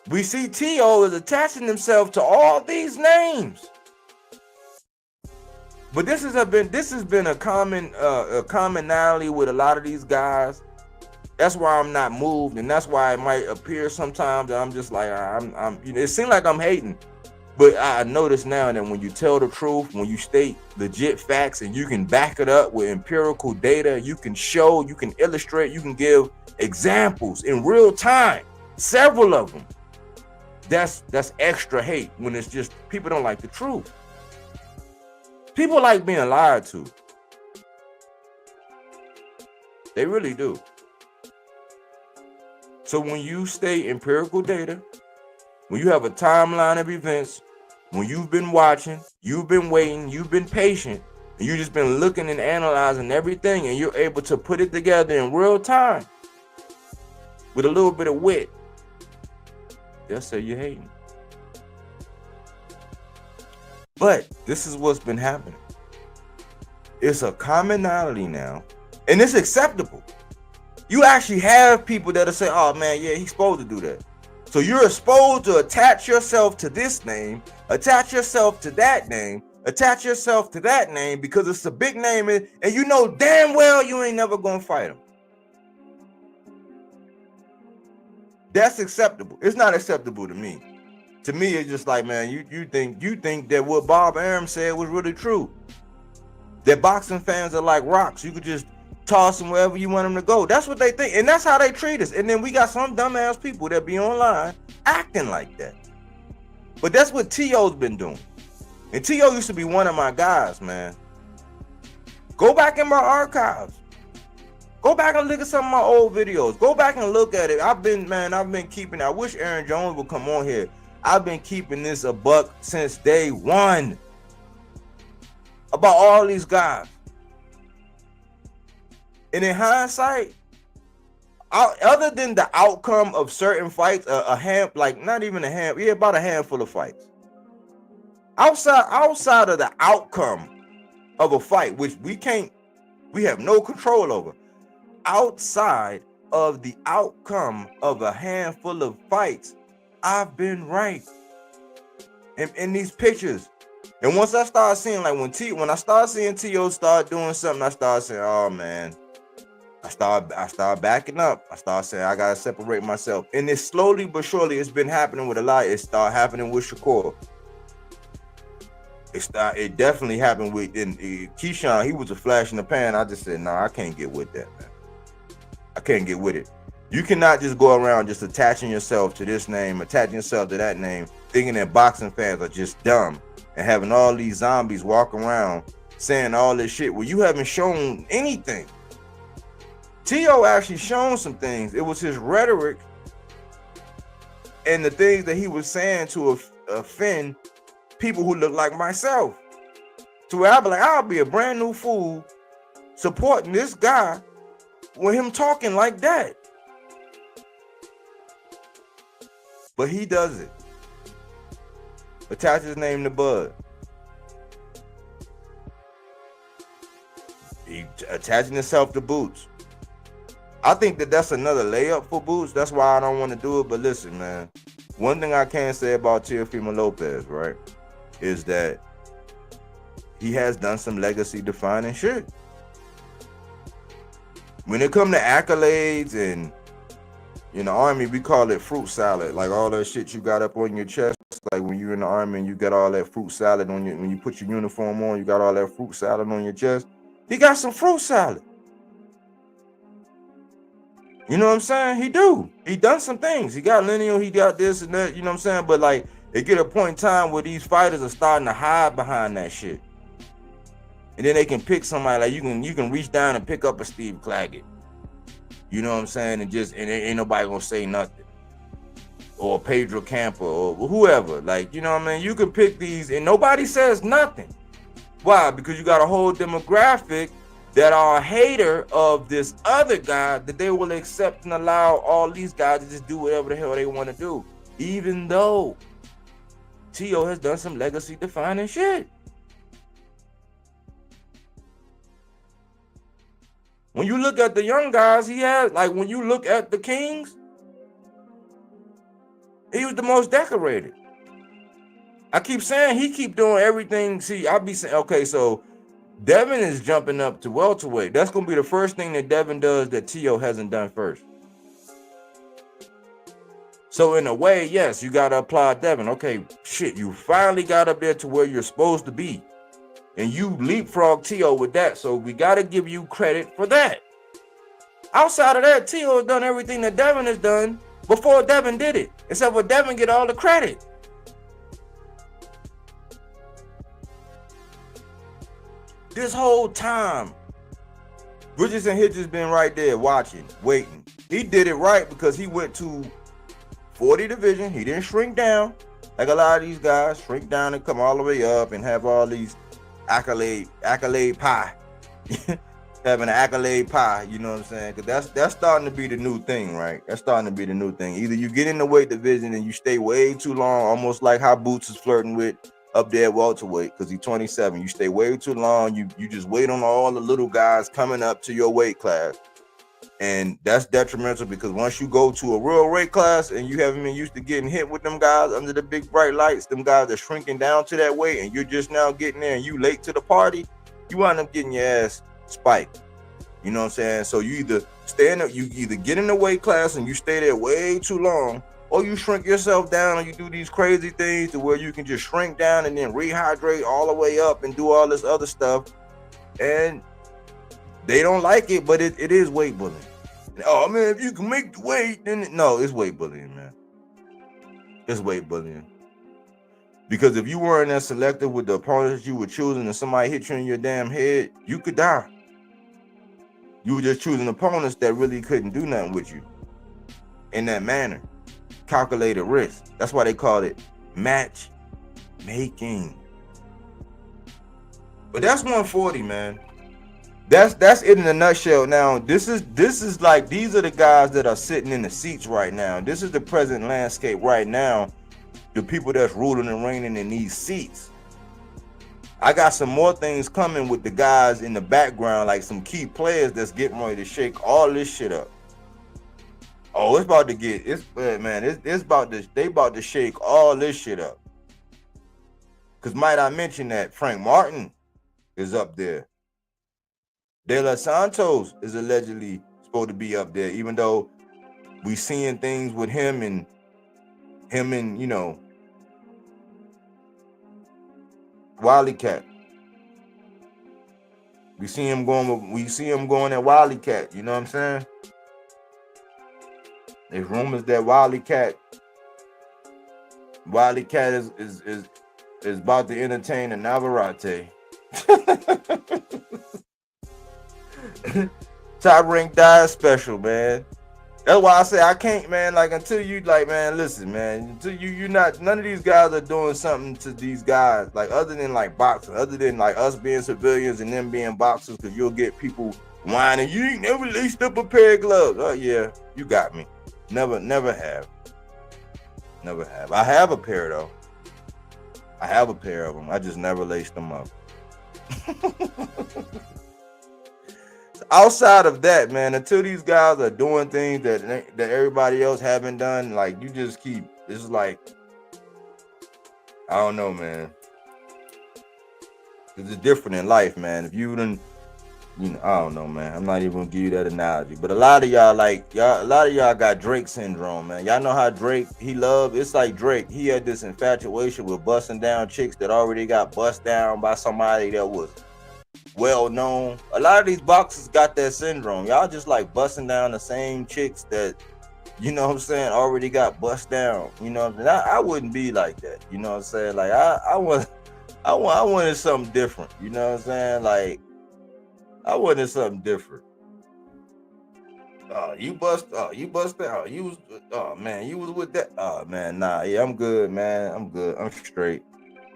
We see Teo is attaching himself to all these names. But this has been a commonality with a lot of these guys. That's why I'm not moved, and that's why it might appear sometimes that I'm just like it seems like I'm hating. But I notice now that when you tell the truth, when you state legit facts and you can back it up with empirical data, you can show, you can illustrate, you can give examples in real time, several of them. That's extra hate when it's just people don't like the truth. People like being lied to. They really do. So when you state empirical data, when you have a timeline of events, when you've been watching, you've been waiting, you've been patient, and you've just been looking and analyzing everything, and you're able to put it together in real time with a little bit of wit, they'll say you're hating. But this is what's been happening. It's a commonality now, and it's acceptable. You actually have people that'll say, oh man, yeah, he's supposed to do that. So you're supposed to attach yourself to this name, attach yourself to that name, attach yourself to that name because it's a big name, and you know damn well you ain't never gonna fight him. That's acceptable. It's not acceptable to me. To me, it's just like, man, you think that what Bob Arum said was really true. That boxing fans are like rocks. You could just toss them wherever you want them to go. That's what they think, and that's how they treat us. And then we got some dumbass people that be online acting like that. But that's what T.O.'s been doing. And T.O. used to be one of my guys, man. Go back in my archives. Go back and look at some of my old videos. Go back and look at it. I've been keeping, I wish Aaron Jones would come on here. I've been keeping this a buck since day one about all these guys. And in hindsight, other than the outcome of certain fights, about a handful of fights. Outside of the outcome of a fight, which we have no control over. Outside of the outcome of a handful of fights, I've been right. In these pictures. And once I start seeing, like when I start seeing T.O. start doing something, I start saying, oh man. I start backing up. I start saying I gotta separate myself. And it's slowly but surely it's been happening with a lot. It started happening with Shakur. It definitely happened with Keyshawn. He was a flash in the pan. I just said, no, I can't get with that, man. I can't get with it. You cannot just go around just attaching yourself to this name, attaching yourself to that name, thinking that boxing fans are just dumb and having all these zombies walk around saying all this shit. Well, you haven't shown anything. T.O. actually shown some things. It was his rhetoric and the things that he was saying to offend people who look like myself. To where I'll be a brand new fool supporting this guy with him talking like that. But he does it. Attach his name to Bud. He attaching himself to Boots. I think that's another layup for Boots. That's why I don't want to do it. But listen, man, one thing I can say about Teofimo Lopez, right, is that he has done some legacy defining shit. When it comes to accolades and in the Army, we call it fruit salad. Like all that shit you got up on your chest. Like when you're in the Army and you got all that fruit salad on you. When you put your uniform on, you got all that fruit salad on your chest. He got some fruit salad. You know what I'm saying? He done some things. He got lineal, he got this and that, you know what I'm saying? But like, it get a point in time where these fighters are starting to hide behind that shit. And then they can pick somebody, like you can reach down and pick up a Steve Claggett. You know what I'm saying? And ain't nobody gonna say nothing. Or Pedro Campo or whoever. Like, you know what I mean? You can pick these and nobody says nothing. Why? Because you got a whole demographic that are a hater of this other guy that they will accept and allow all these guys to just do whatever the hell they want to do. Even though Teo has done some legacy defining shit. When you look at the young guys, he had, like, when you look at the Kings, he was the most decorated. I keep saying he keep doing everything. See, I be saying, okay, so Devin is jumping up to welterweight. That's gonna be the first thing that Devin does that Teo hasn't done first. So in a way, yes, you gotta applaud Devin. Okay, shit, you finally got up there to where you're supposed to be. And you leapfrog Teo with that. So we got to give you credit for that. Outside of that, Teo has done everything that Devin has done before Devin did it. Except for Devin get all the credit. This whole time, Bridges and Hitchins been right there watching, waiting. He did it right because he went to 40 division. He didn't shrink down. Like a lot of these guys shrink down and come all the way up and have all these accolade pie. Having an accolade pie, you know what I'm saying? Because that's starting to be the new thing, right? That's starting to be the new thing. Either you get in the weight division and you stay way too long, almost like how Boots is flirting with up there at welterweight, because he's 27. You stay way too long. You just wait on all the little guys coming up to your weight class. And that's detrimental because once you go to a real weight class and you haven't been used to getting hit with them guys under the big bright lights, them guys are shrinking down to that weight and you're just now getting there and you late to the party, you wind up getting your ass spiked. You know what I'm saying? So you either you either get in the weight class and you stay there way too long, or you shrink yourself down and you do these crazy things to where you can just shrink down and then rehydrate all the way up and do all this other stuff. And they don't like it, but it is weight bullying. Oh man, if you can make the weight, then no, it's weight bullying, man. It's weight bullying. Because if you weren't as selective with the opponents you were choosing and somebody hit you in your damn head, you could die. You were just choosing opponents that really couldn't do nothing with you in that manner. Calculated risk. That's why they call it match making. But that's 140, man. That's it in a nutshell. Now, this is like, these are the guys that are sitting in the seats right now. This is the present landscape right now. The people that's ruling and reigning in these seats. I got some more things coming with the guys in the background, like some key players that's getting ready to shake all this shit up. Oh, it's about to get, it's about to, they about to shake all this shit up. Cause might I mention that Frank Martin is up there. De Los Santos is allegedly supposed to be up there, even though we seeing things with him and you know, Wildcat. Cat. We see him going at Wildcat. Cat, you know what I'm saying? There's rumors that Wildcat Cat is about to entertain a Navarrete. Top rank diet special, man. That's why I say I can't, man. Like, until you, like, man, listen, man. Until you're not, none of these guys are doing something to these guys, like, other than like boxing, other than like us being civilians and them being boxers, because you'll get people whining. You ain't never laced up a pair of gloves. Oh yeah, you got me. Never have. I have a pair though. I have a pair of them. I just never laced them up. Outside of that, man, until these guys are doing things that everybody else haven't done, like, you just keep, it's like, I don't know, man. It's different in life, man. If you didn't, you know, I don't know, man. I'm not even gonna give you that analogy, but a lot of y'all got Drake syndrome, man. Y'all know how Drake, it's like Drake. He had this infatuation with busting down chicks that already got bust down by somebody that was well known. A lot of these boxers got that syndrome. Y'all just like busting down the same chicks that, you know what I'm saying, already got bust down. You know what I'm saying? I wouldn't be like that. You know what I'm saying? Like, I wanted something different. You know what I'm saying? Like, I wanted something different. You bust out. You was with that. Oh man, nah, yeah, I'm good, man. I'm good. I'm straight.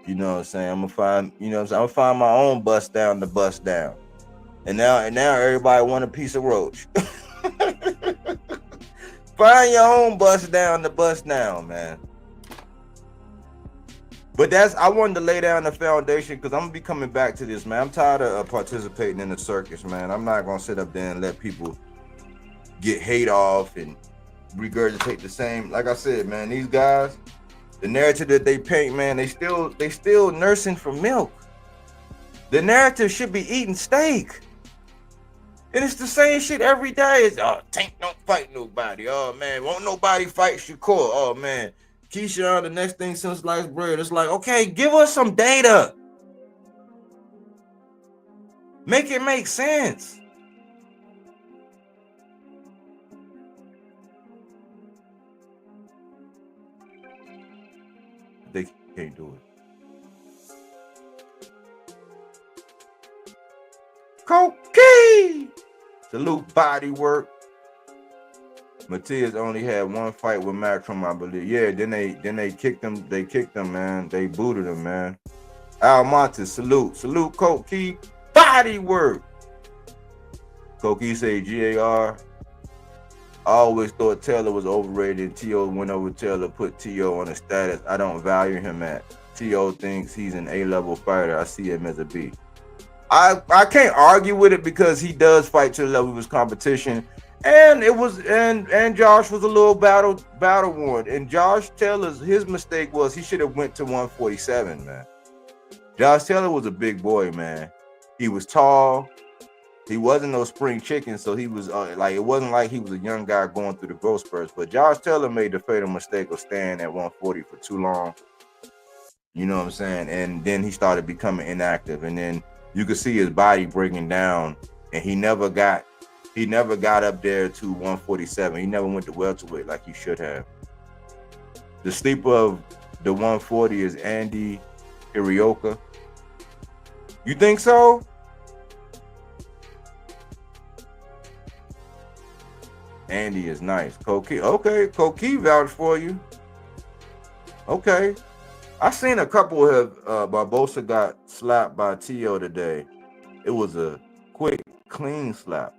You know what I'm saying? I'm gonna find, you know what I'm saying? I'm gonna find my own bust down to bust down. And now everybody want a piece of roach. Find your own bust down to bust down, man. But I wanted to lay down the foundation because I'm gonna be coming back to this, man. I'm tired of participating in the circus, man. I'm not gonna sit up there and let people get hate off and regurgitate the same. Like I said, man, these guys, the narrative that they paint, man, they still nursing for milk. The narrative should be eating steak. And it's the same shit every day. It's, Tank don't fight nobody. Oh, man, won't nobody fight Shakur. Oh, man, Keyshawn, the next thing since sliced bread. It's like, okay, give us some data. Make it make sense. They can't do it. Cocaine. Salute Bodywork. Matias only had one fight with Matchroom, I believe. Yeah, then they kicked him. They kicked him, man. They booted him, man. Almonte, salute Cocaine. Bodywork. Cocaine say GAR. I always thought Taylor was overrated. And T.O. went over Taylor, put T.O. on a status I don't value him at. T.O. thinks he's an A-level fighter. I see him as a B. I can't argue with it because he does fight to the level of his competition. And it was and Josh was a little battle worn. And Josh Taylor's his mistake was he should have went to 147, man. Josh Taylor was a big boy, man. He was tall. He wasn't no spring chicken, so he was like it wasn't like he was a young guy going through the growth spurts. But Josh Taylor made the fatal mistake of staying at 140 for too long. You know what I'm saying? And then he started becoming inactive, and then you could see his body breaking down, and he never got up there to 147. He never went to welterweight like he should have. The sleeper of the 140 is Andy Hirioka. You think so? Andy is nice. Koki, okay. Koki vouched for you. Okay. I seen a couple have Barbosa got slapped by T.O. today. It was a quick, clean slap.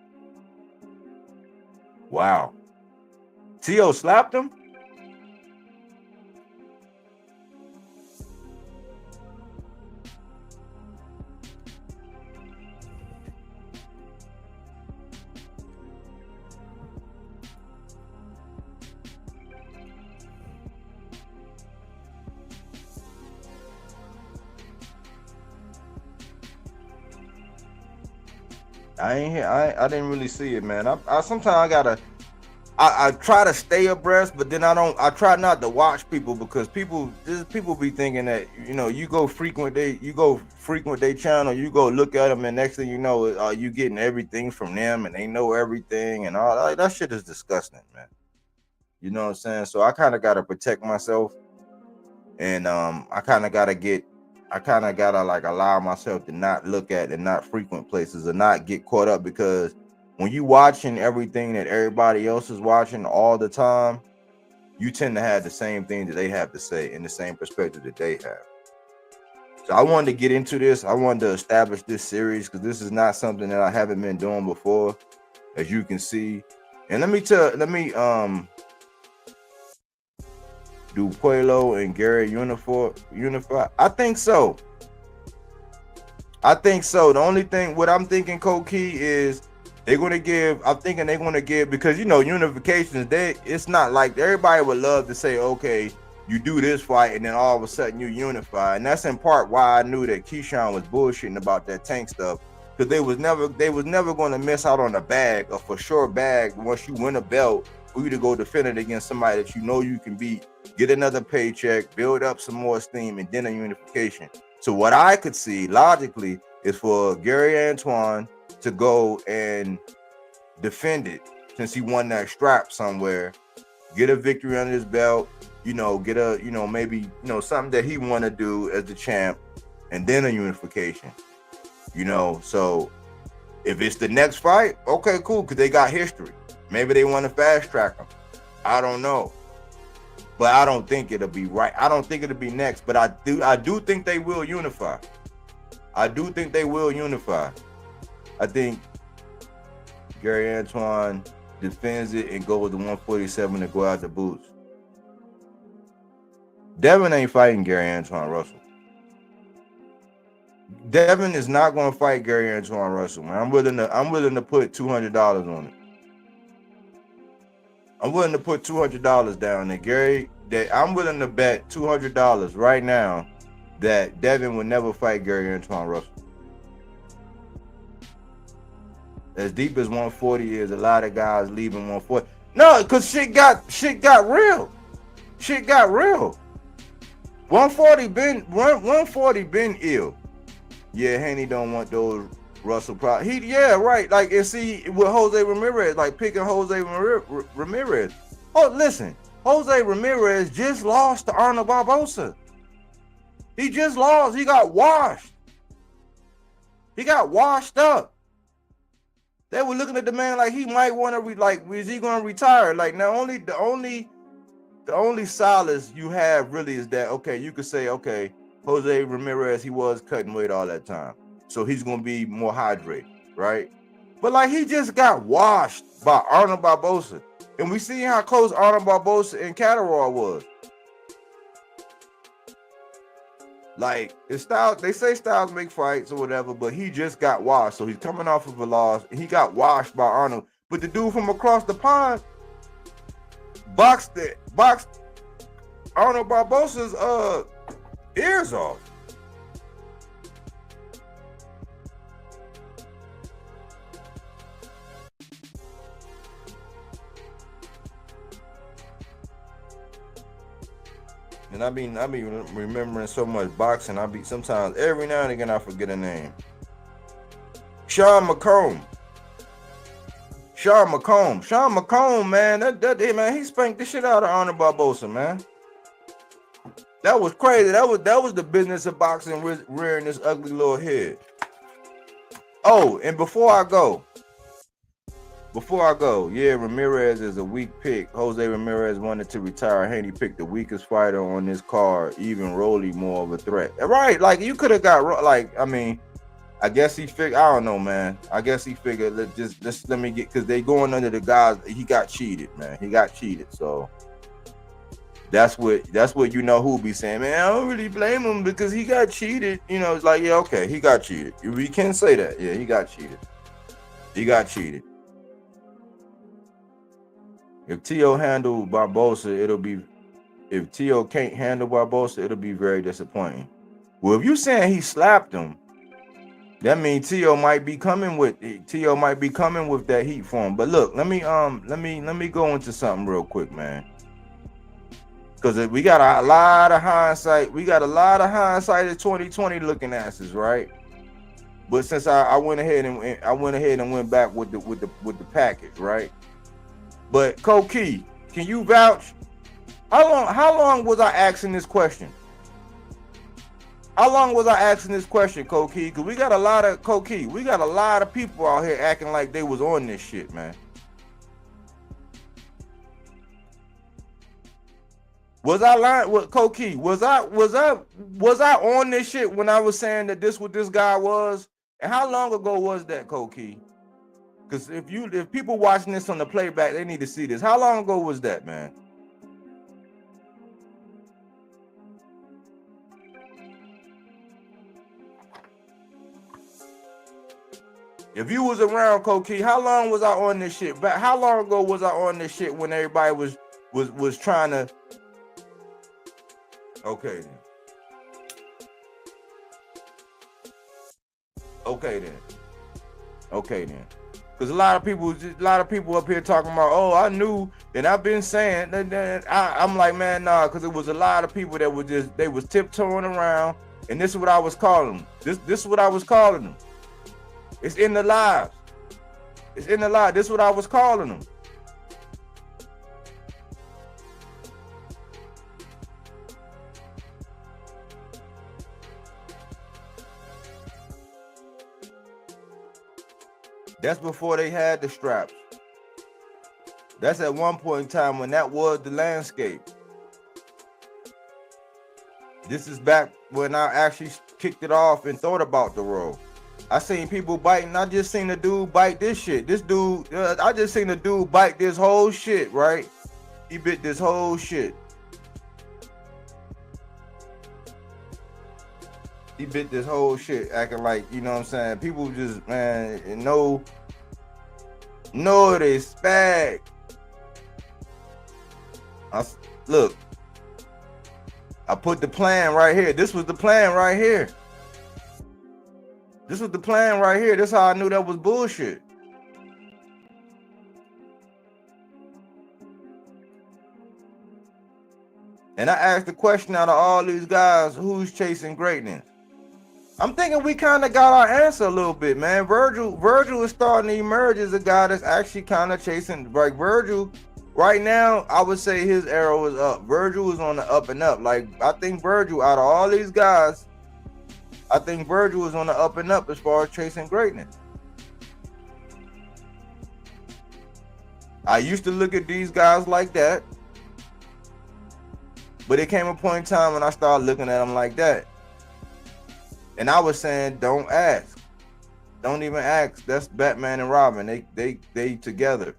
Wow. T.O. slapped him? I didn't really see it, man. I sometimes I try to stay abreast, but then I try not to watch people because people be thinking that, you know, you go frequent their channel, you go look at them, and next thing you know, you getting everything from them, and they know everything and all that shit is disgusting, man. You know what I'm saying? So I kind of gotta protect myself, and I kind of gotta like allow myself to not look at and not frequent places and not get caught up, because when you watching everything that everybody else is watching all the time, you tend to have the same thing that they have to say in the same perspective that they have. So I wanted to get into this. I wanted to establish this series because this is not something that I haven't been doing before, as you can see. And let me do Puello and Gary unify? I think so. The only thing, what I'm thinking, Koki, is they're going to give, because, you know, unifications, it's not like everybody would love to say, okay, you do this fight and then all of a sudden you unify. And that's in part why I knew that Keyshawn was bullshitting about that Tank stuff, because they was never going to miss out on a bag, a for sure bag, once you win a belt, for you to go defend it against somebody that you know you can beat, get another paycheck, build up some more steam, and then a unification. So what I could see logically is for Gary Antoine to go and defend it, since he won that strap somewhere, get a victory under his belt, you know, get a, you know, maybe, you know, something that he want to do as the champ, and then a unification, you know. So if it's the next fight, okay, cool, because they got history. Maybe they want to fast track him. I don't know. But I don't think it'll be right. I don't think it'll be next, but I do think they will unify. I think Gary Antoine defends it and go with the 147 to go out the boots. Devin ain't fighting Gary Antoine Russell. Devin is not going to fight Gary Antoine Russell, man. I'm willing to put $200 on it. I'm willing to put $200 down there, I'm willing to bet $200 right now that Devin would never fight Gary Antoine Russell. As deep as 140 is, a lot of guys leaving 140. No, because shit got real. Shit got real. 140 been ill. Yeah, Haney don't want those Russell problems. Right. Like, and see, with Jose Ramirez, like picking Jose Ramirez. Oh, listen, Jose Ramirez just lost to Arnold Barboza. He just lost. He got washed. He got washed up. They were looking at the man like he might want to is he going to retire? Like, now the only solace you have really is that, okay, you could say, okay, Jose Ramirez, he was cutting weight all that time, so he's going to be more hydrated, right? But like, he just got washed by Arnold Barboza, and we see how close Arnold Barboza and Catterall was. Like, it's Styles, they say Styles make fights or whatever, but he just got washed. So he's coming off of a loss. He got washed by Arnold. But the dude from across the pond boxed Arnold Barboza's ears off. And I be remembering so much boxing. Sometimes every now and again I forget a name. Sean McComb, man. Man, he spanked the shit out of Arnold Barboza, man. That was crazy. That was the business of boxing rearing this ugly little head. Oh, and before I go, yeah, Ramirez is a weak pick. Jose Ramirez wanted to retire. Haney picked the weakest fighter on this card, even Rolly more of a threat. Right, like, you could have got, like, I mean, I guess he figured, I don't know, man. I guess he figured, let me get, because they going under the guys, he got cheated, man. He got cheated, so that's what you know who be saying, man, I don't really blame him because he got cheated. You know, it's like, yeah, okay, he got cheated. We can say that. Yeah, he got cheated. He got cheated. If Teo handled Barboza, if Teo can't handle Barboza, it'll be very disappointing. Well, if you saying he slapped him, that means Teo might be coming with that heat for him. But look, let me go into something real quick, man. Because we got a lot of hindsight. We got a lot of hindsight at 2020 looking asses, right? But since I went ahead and went back with the package, right? But Koki, can you vouch? How long was I asking this question? How long was I asking this question, Koki? Because we got a lot of people out here acting like they was on this shit, man. Was I lying? What, Koki? Was I on this shit when I was saying that this what this guy was? And how long ago was that, Koki? Because if people watching this on the playback, they need to see this. How long ago was that, man? If you was around, Koki, how long was I on this shit? How long ago was I on this shit when everybody was trying to? Okay then. Okay then. Because a lot of people up here talking about, oh, I knew, and I've been saying that. I'm like, man, nah, because it was a lot of people that was tiptoeing around, and this is what I was calling them. This is what I was calling them. It's in the lives. This is what I was calling them. That's before they had the straps. That's at one point in time when that was the landscape. This is back when I actually kicked it off and thought about the role. I seen people biting. I just seen a dude bite this shit. This dude, I just seen a dude bite this whole shit, right? He bit this whole shit. He bit this whole shit acting like, you know what I'm saying? People just, man, no respect. Look, I put the plan right here. This was the plan right here. This was the plan right here. This is how I knew that was bullshit. And I asked the question out of all these guys, who's chasing greatness? I'm thinking we kind of got our answer a little bit, man. Virgil is starting to emerge as a guy that's actually kind of chasing. Like Virgil, right now, I would say his arrow is up. Virgil is on the up and up. Like I think Virgil, out of all these guys, I think Virgil is on the up and up as far as chasing greatness. I used to look at these guys like that, but it came a point in time when I started looking at them like that. And I was saying, don't ask. Don't even ask. That's Batman and Robin. They together.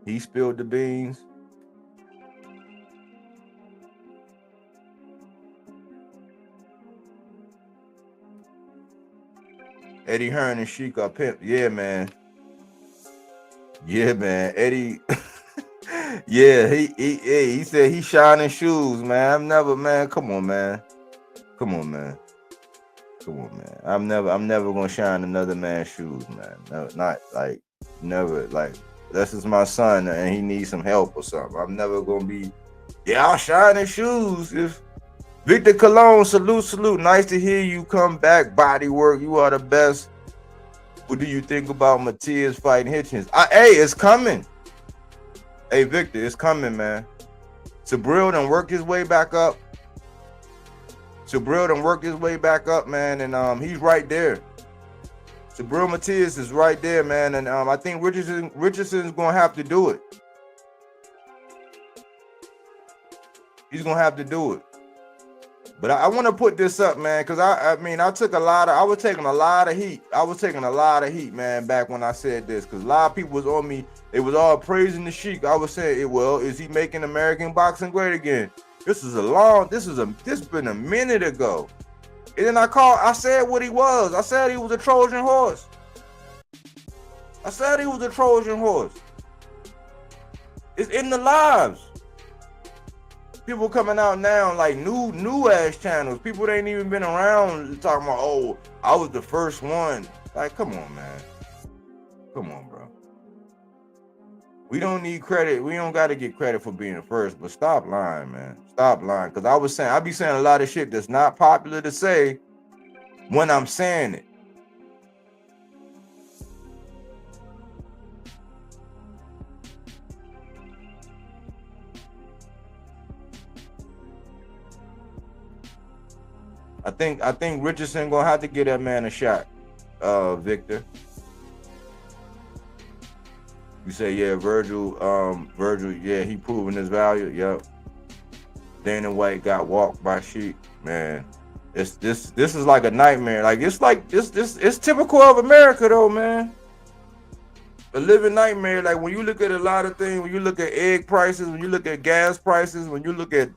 He spilled the beans. Eddie Hearn and Sheik are pimp. Yeah, man. Yeah, man. Eddie. Yeah, he said he shining shoes, man. I'm never, man. Come on, man. Come on, man. Come on, man. I'm never gonna shine another man's shoes, man. No, not like never. Like this is my son, and he needs some help or something. I'm never gonna be. Yeah, I'll shine his shoes. If Victor Cologne, salute. Nice to hear you come back. Bodywork, you are the best. What do you think about Matias fighting Hitchins? Hey, it's coming. Hey, Victor, it's coming, man. Sabril done work his way back up. Man, and he's right there. Sabril Matias is right there, man, and I think Richardson's gonna have to do it. He's gonna have to do it. But I want to put this up, man, because I was taking a lot of heat, man, back when I said this, because a lot of people was on me. They was all praising the Sheik. I was saying, well, is he making American boxing great again? This been a minute ago. And then I said what he was. I said he was a Trojan horse. It's in the lives. People coming out now like new ass channels. People that ain't even been around talking about, oh, I was the first one. Like, come on, man. Come on, bro. We don't need credit. We don't got to get credit for being the first, but stop lying, man. Stop lying. Because I be saying a lot of shit that's not popular to say when I'm saying it. I think Richardson gonna have to give that man a shot, Victor. You say, yeah, Virgil, yeah, he proving his value. Yep. Dana White got walked by Sheik. Man, this is like a nightmare. Like it's typical of America though, man. A living nightmare. Like when you look at a lot of things, when you look at egg prices, when you look at gas prices, when you look at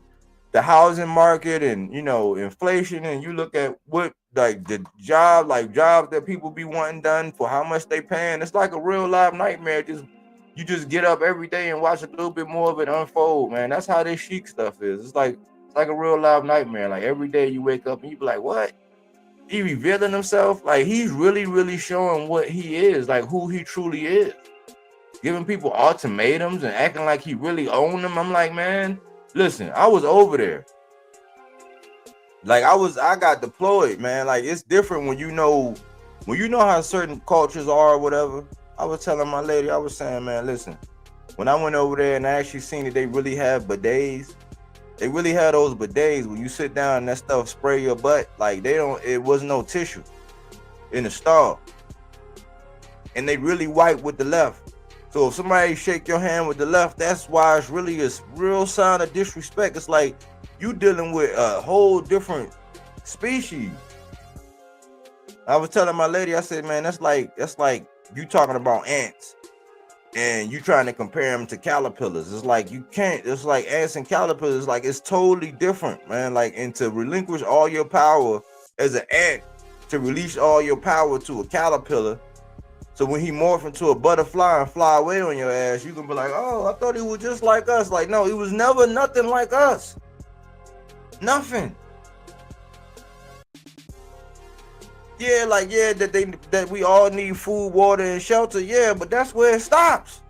the housing market and, you know, inflation, and you look at what like the jobs that people be wanting done for how much they paying, it's like a real life nightmare. You just get up every day and watch a little bit more of it unfold, man. That's how this Sheik stuff is. It's like a real life nightmare. Like every day you wake up and you be like, what? He revealing himself? Like he's really showing what he is, like who he truly is. Giving people ultimatums and acting like he really owned them. I'm like, man, listen, I was over there. Like I got deployed, man. Like it's different when you know how certain cultures are or whatever. I was telling my lady, I was saying, man, listen, when I went over there and I actually seen that they really have bidets, they really had those bidets when you sit down and that stuff spray your butt. Like it wasn't no tissue in the stall. And they really wipe with the left. So if somebody shake your hand with the left, that's why it's really a real sign of disrespect. It's like you dealing with a whole different species. I was telling my lady, I said, man, that's like you talking about ants and you trying to compare them to caterpillars. It's like you can't. It's like ants and caterpillars. Like it's totally different, man. Like, and to relinquish all your power as an ant, to release all your power to a caterpillar. So when he morph into a butterfly and fly away on your ass, you can be like, oh, I thought he was just like us. Like, no, he was never nothing like us. Nothing. Yeah, like, yeah, that we all need food, water, and shelter. Yeah, but that's where it stops.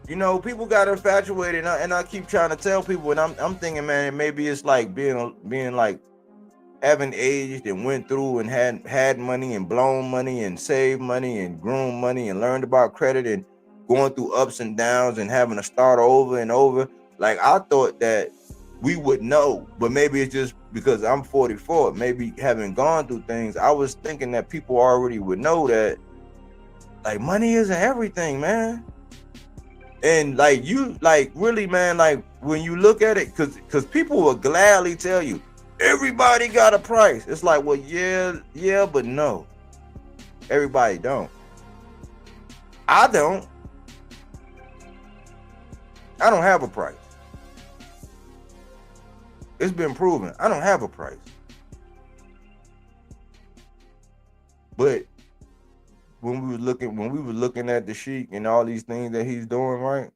You know, people got infatuated, and I keep trying to tell people, and I'm thinking, man, maybe it's like being like having aged and went through and had money and blown money and saved money and grown money and learned about credit and going through ups and downs and having to start over and over. Like, I thought that we would know, but maybe it's just because I'm 44, maybe having gone through things, I was thinking that people already would know that, like, money isn't everything, man. And like, you, like, really, man, like, when you look at it, because people will gladly tell you, everybody got a price. It's like, well, yeah, but no. Everybody don't. I don't have a price. It's been proven. I don't have a price. But when we were looking at the Sheik and all these things that he's doing, right?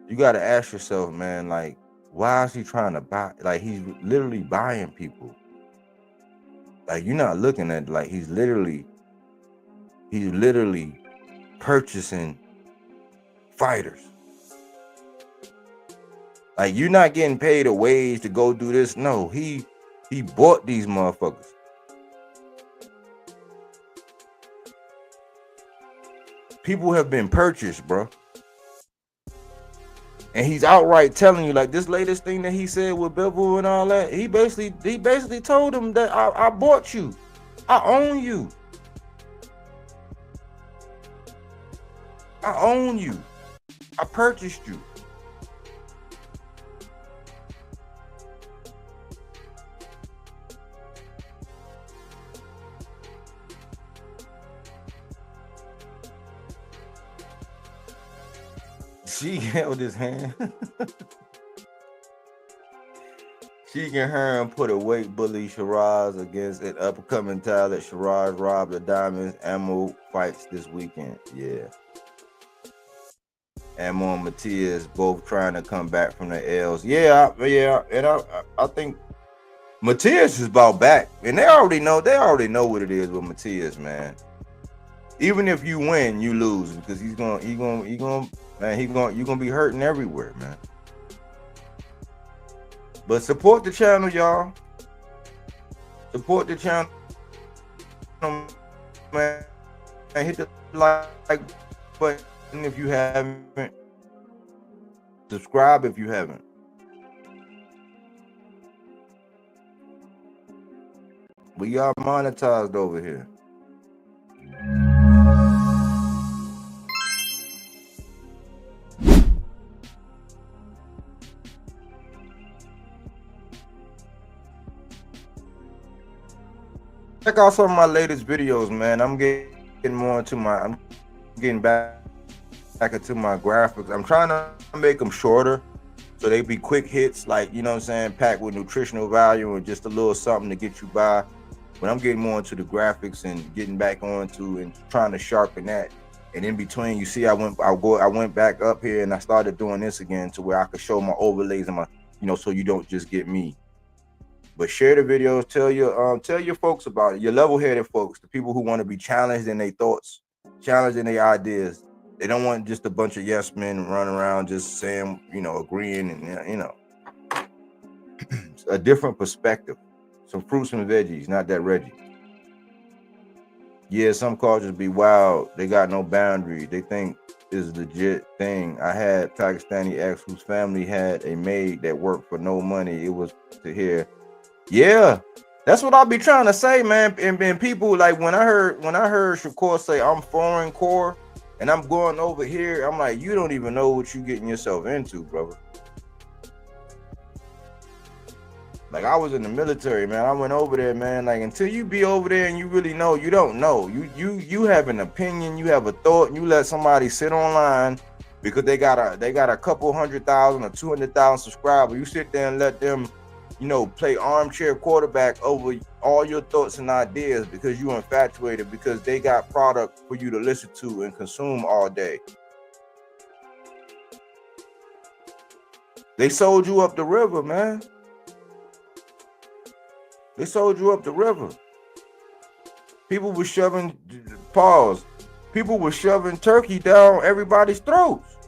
You got to ask yourself, man, like, why is he trying to buy? Like, he's literally buying people. Like, you're not looking at, like, he's literally purchasing fighters. Like, you're not getting paid a wage to go do this. No, he bought these motherfuckers. People have been purchased, bro. And he's outright telling you, like, this latest thing that he said with Bevel and all that, he basically told him that I bought you. I own you. I own you. I purchased you. She held his hand. She can her and put a weight bully Shiraz against an upcoming talent. Shiraz robbed the Diamonds Ammo fights this weekend. Yeah. Ammo and Matias both trying to come back from the L's. Yeah, and I think Matias is about back. And they already know what it is with Matias, man. Even if you win, you lose, because you're gonna be hurting everywhere, man. But support the channel, y'all. Support the channel, man. And hit the like button if you haven't. Subscribe if you haven't. We are monetized over here. Check out some of my latest videos, man. I'm getting back into my graphics. I'm trying to make them shorter so they be quick hits, like, you know what I'm saying, packed with nutritional value and just a little something to get you by. But I'm getting more into the graphics and getting back onto and trying to sharpen that. And in between, you see, I went back up here and I started doing this again to where I could show my overlays and my, you know, so you don't just get me. But share the videos, tell your folks about it, your level-headed folks, the people who want to be challenged in their thoughts, challenged in their ideas. They don't want just a bunch of yes men running around just saying, you know, agreeing and, you know, a different perspective. Some fruits and veggies, not that Reggie. Yeah, some cultures be wild. They got no boundary. They think is a legit thing. I had Pakistani ex whose family had a maid that worked for no money. It was to hear. Yeah, that's what I'll be trying to say, man. And people, like, when I heard Shakur say I'm foreign core and I'm going over here, I'm like, you don't even know what you're getting yourself into, brother. Like I was in the military, man. I went over there, man. Like until you be over there and you really know, you don't know. You have an opinion, you have a thought, and you let somebody sit online because they got a couple 100,000 or 200,000 subscribers. You sit there and let them, play armchair quarterback over all your thoughts and ideas because you infatuated because they got product for you to listen to and consume all day. They sold you up the river, man. They sold you up the river. People were shoving, pause. People were shoving turkey down everybody's throats.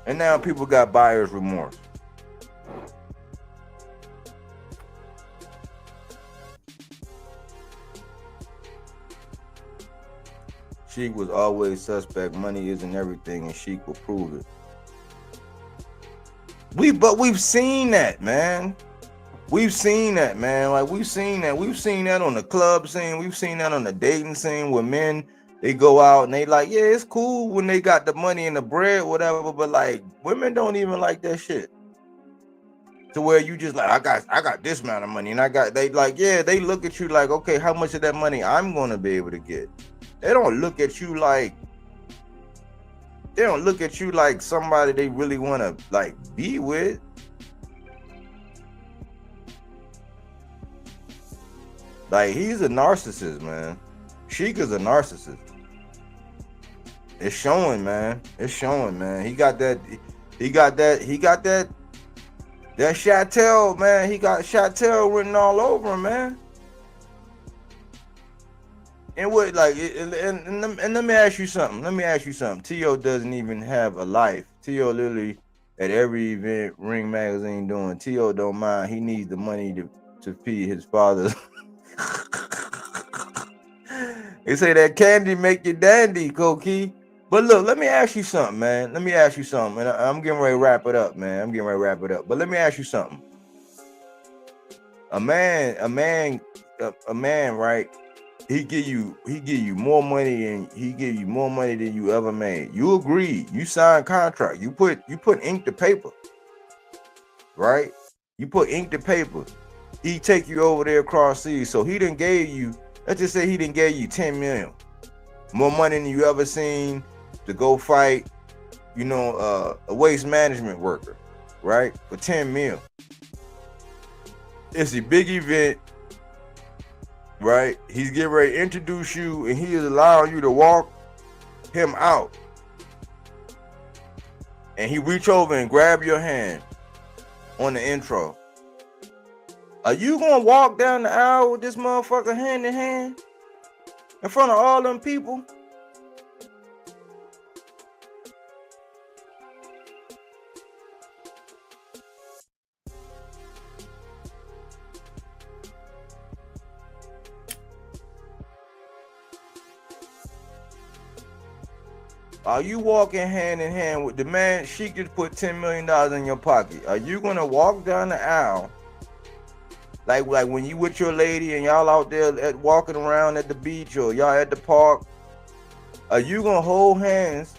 And now people got buyer's remorse. Sheik was always suspect. Money isn't everything, and Sheik will prove it. We've seen that, man. We've seen that, man. Like we've seen that. We've seen that on the club scene. We've seen that on the dating scene where men, they go out and they like, yeah, it's cool when they got the money and the bread, whatever. But like women don't even like that shit. To where you just like, I got this amount of money, and they like, yeah, they look at you like, okay, how much of that money I'm gonna be able to get? They don't look at you like somebody they really want to like be with. Like he's a narcissist, man. Sheik is a narcissist. It's showing, man. It's showing, man. He got that Chatel, man. He got Chatel written all over him, man. And what, like, and let me ask you something. Tio doesn't even have a life. Tio literally at every event Ring Magazine doing. Tio don't mind. He needs the money to feed his father. They say that candy make you dandy, Koki. But look, let me ask you something, man. And I'm getting ready to wrap it up, man. But let me ask you something. A man, right? He give you more money than you ever made. You agreed. You signed contract. You put ink to paper, right? You put ink to paper. He take you over there across seas. So he done gave you. Let's just say he done gave you 10 million, more money than you ever seen to go fight. A waste management worker, right? For 10 mil. It's a big event. Right? He's getting ready to introduce you and he is allowing you to walk him out. And he reach over and grab your hand on the intro. Are you gonna walk down the aisle with this motherfucker hand in hand in front of all them people? Are you walking hand in hand with the man? She just put $10 million in your pocket. Are you gonna walk down the aisle like when you with your lady and y'all out there walking around at the beach or y'all at the park? Are you gonna hold hands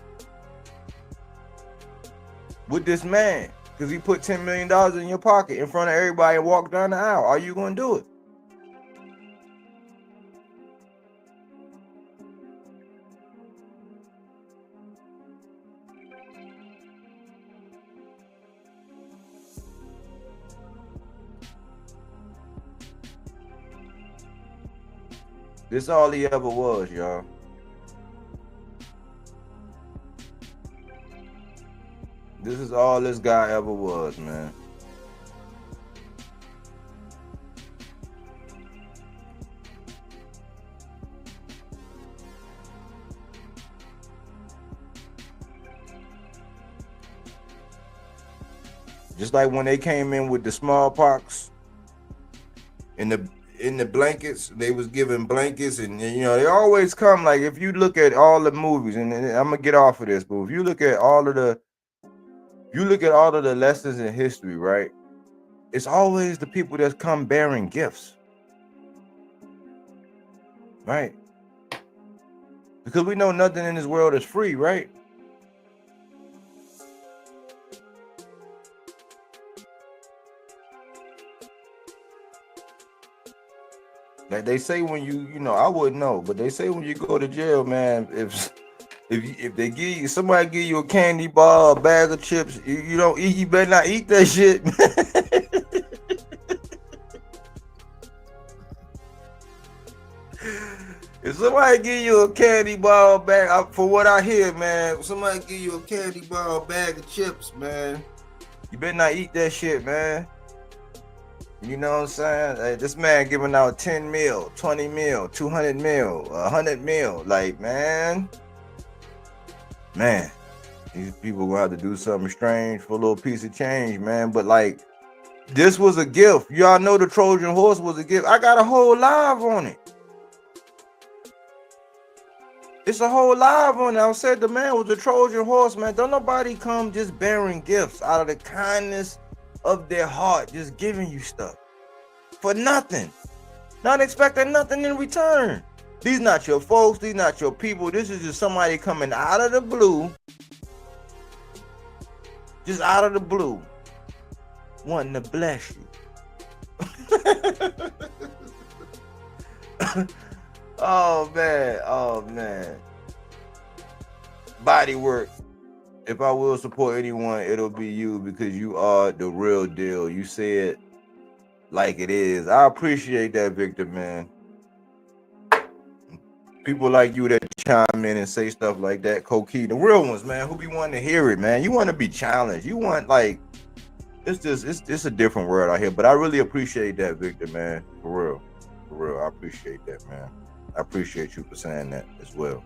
with this man because he put $10 million in your pocket in front of everybody and walk down the aisle? Are you gonna do it? This all he ever was, y'all. This is all this guy ever was, man. Just like when they came in with the smallpox in the blankets, they was giving blankets, and they always come. Like if you look at all the movies, and I'm gonna get off of this, but if you look at all of the lessons in history, right? It's always the people that come bearing gifts, right? Because we know nothing in this world is free, right? Like they say when you know, I wouldn't know, but they say when you go to jail, man, if they give you, somebody give you a candy bar, a bag of chips, you don't eat, you better not eat that shit. If somebody give you a candy bar bag, for what I hear, man, if somebody give you a candy bar, a bag of chips, man, you better not eat that shit, man. You know what I'm saying? Hey, this man giving out 10 mil, 20 mil, 200 mil, 100 mil. Like, man, these people gonna have to do something strange for a little piece of change, man. But like, this was a gift. Y'all know the Trojan horse was a gift. I got a whole live on it. It's a whole live on it. I said the man was a Trojan horse, man. Don't nobody come just bearing gifts out of the kindness of their heart, just giving you stuff for nothing, not expecting nothing in return. These not your folks, these not your people. This is just somebody coming out of the blue, just out of the blue, wanting to bless you. Oh man. Bodywork. If I will support anyone, it'll be you, because you are the real deal. You say it like it is. I appreciate that, Victor, man. People like you that chime in and say stuff like that, Coquille, the real ones, man, who be wanting to hear it, man. You want to be challenged. You want, like, it's a different world out here. But I really appreciate that, Victor, man. For real. I appreciate that, man. I appreciate you for saying that as well.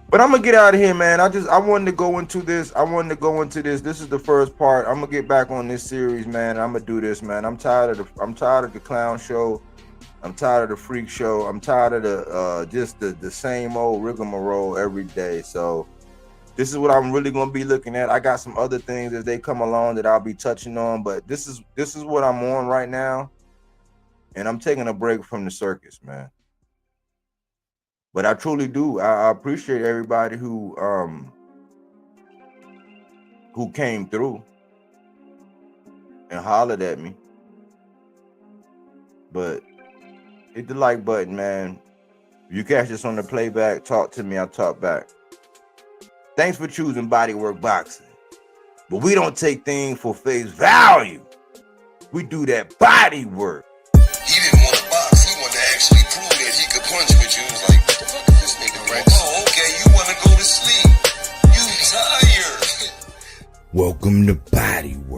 But I'm gonna get out of here, man. I wanted to go into this. This is the first part. I'm gonna get back on this series, man. I'm gonna do this, man. I'm tired of the clown show. I'm tired of the freak show. I'm tired of the same old rigmarole every day. So this is what I'm really gonna be looking at. I got some other things as they come along that I'll be touching on, but this is what I'm on right now. And I'm taking a break from the circus, man. But I truly do. I appreciate everybody who came through and hollered at me. But hit the like button, man. If you catch this on the playback, talk to me, I'll talk back. Thanks for choosing Bodywork Boxing. But we don't take things for face value. We do that body work. He didn't want to box. He wanted to actually prove that he could punch with you. He was like, what the fuck is this nigga, right? Oh, okay, you want to go to sleep. You tired. Welcome to Bodywork.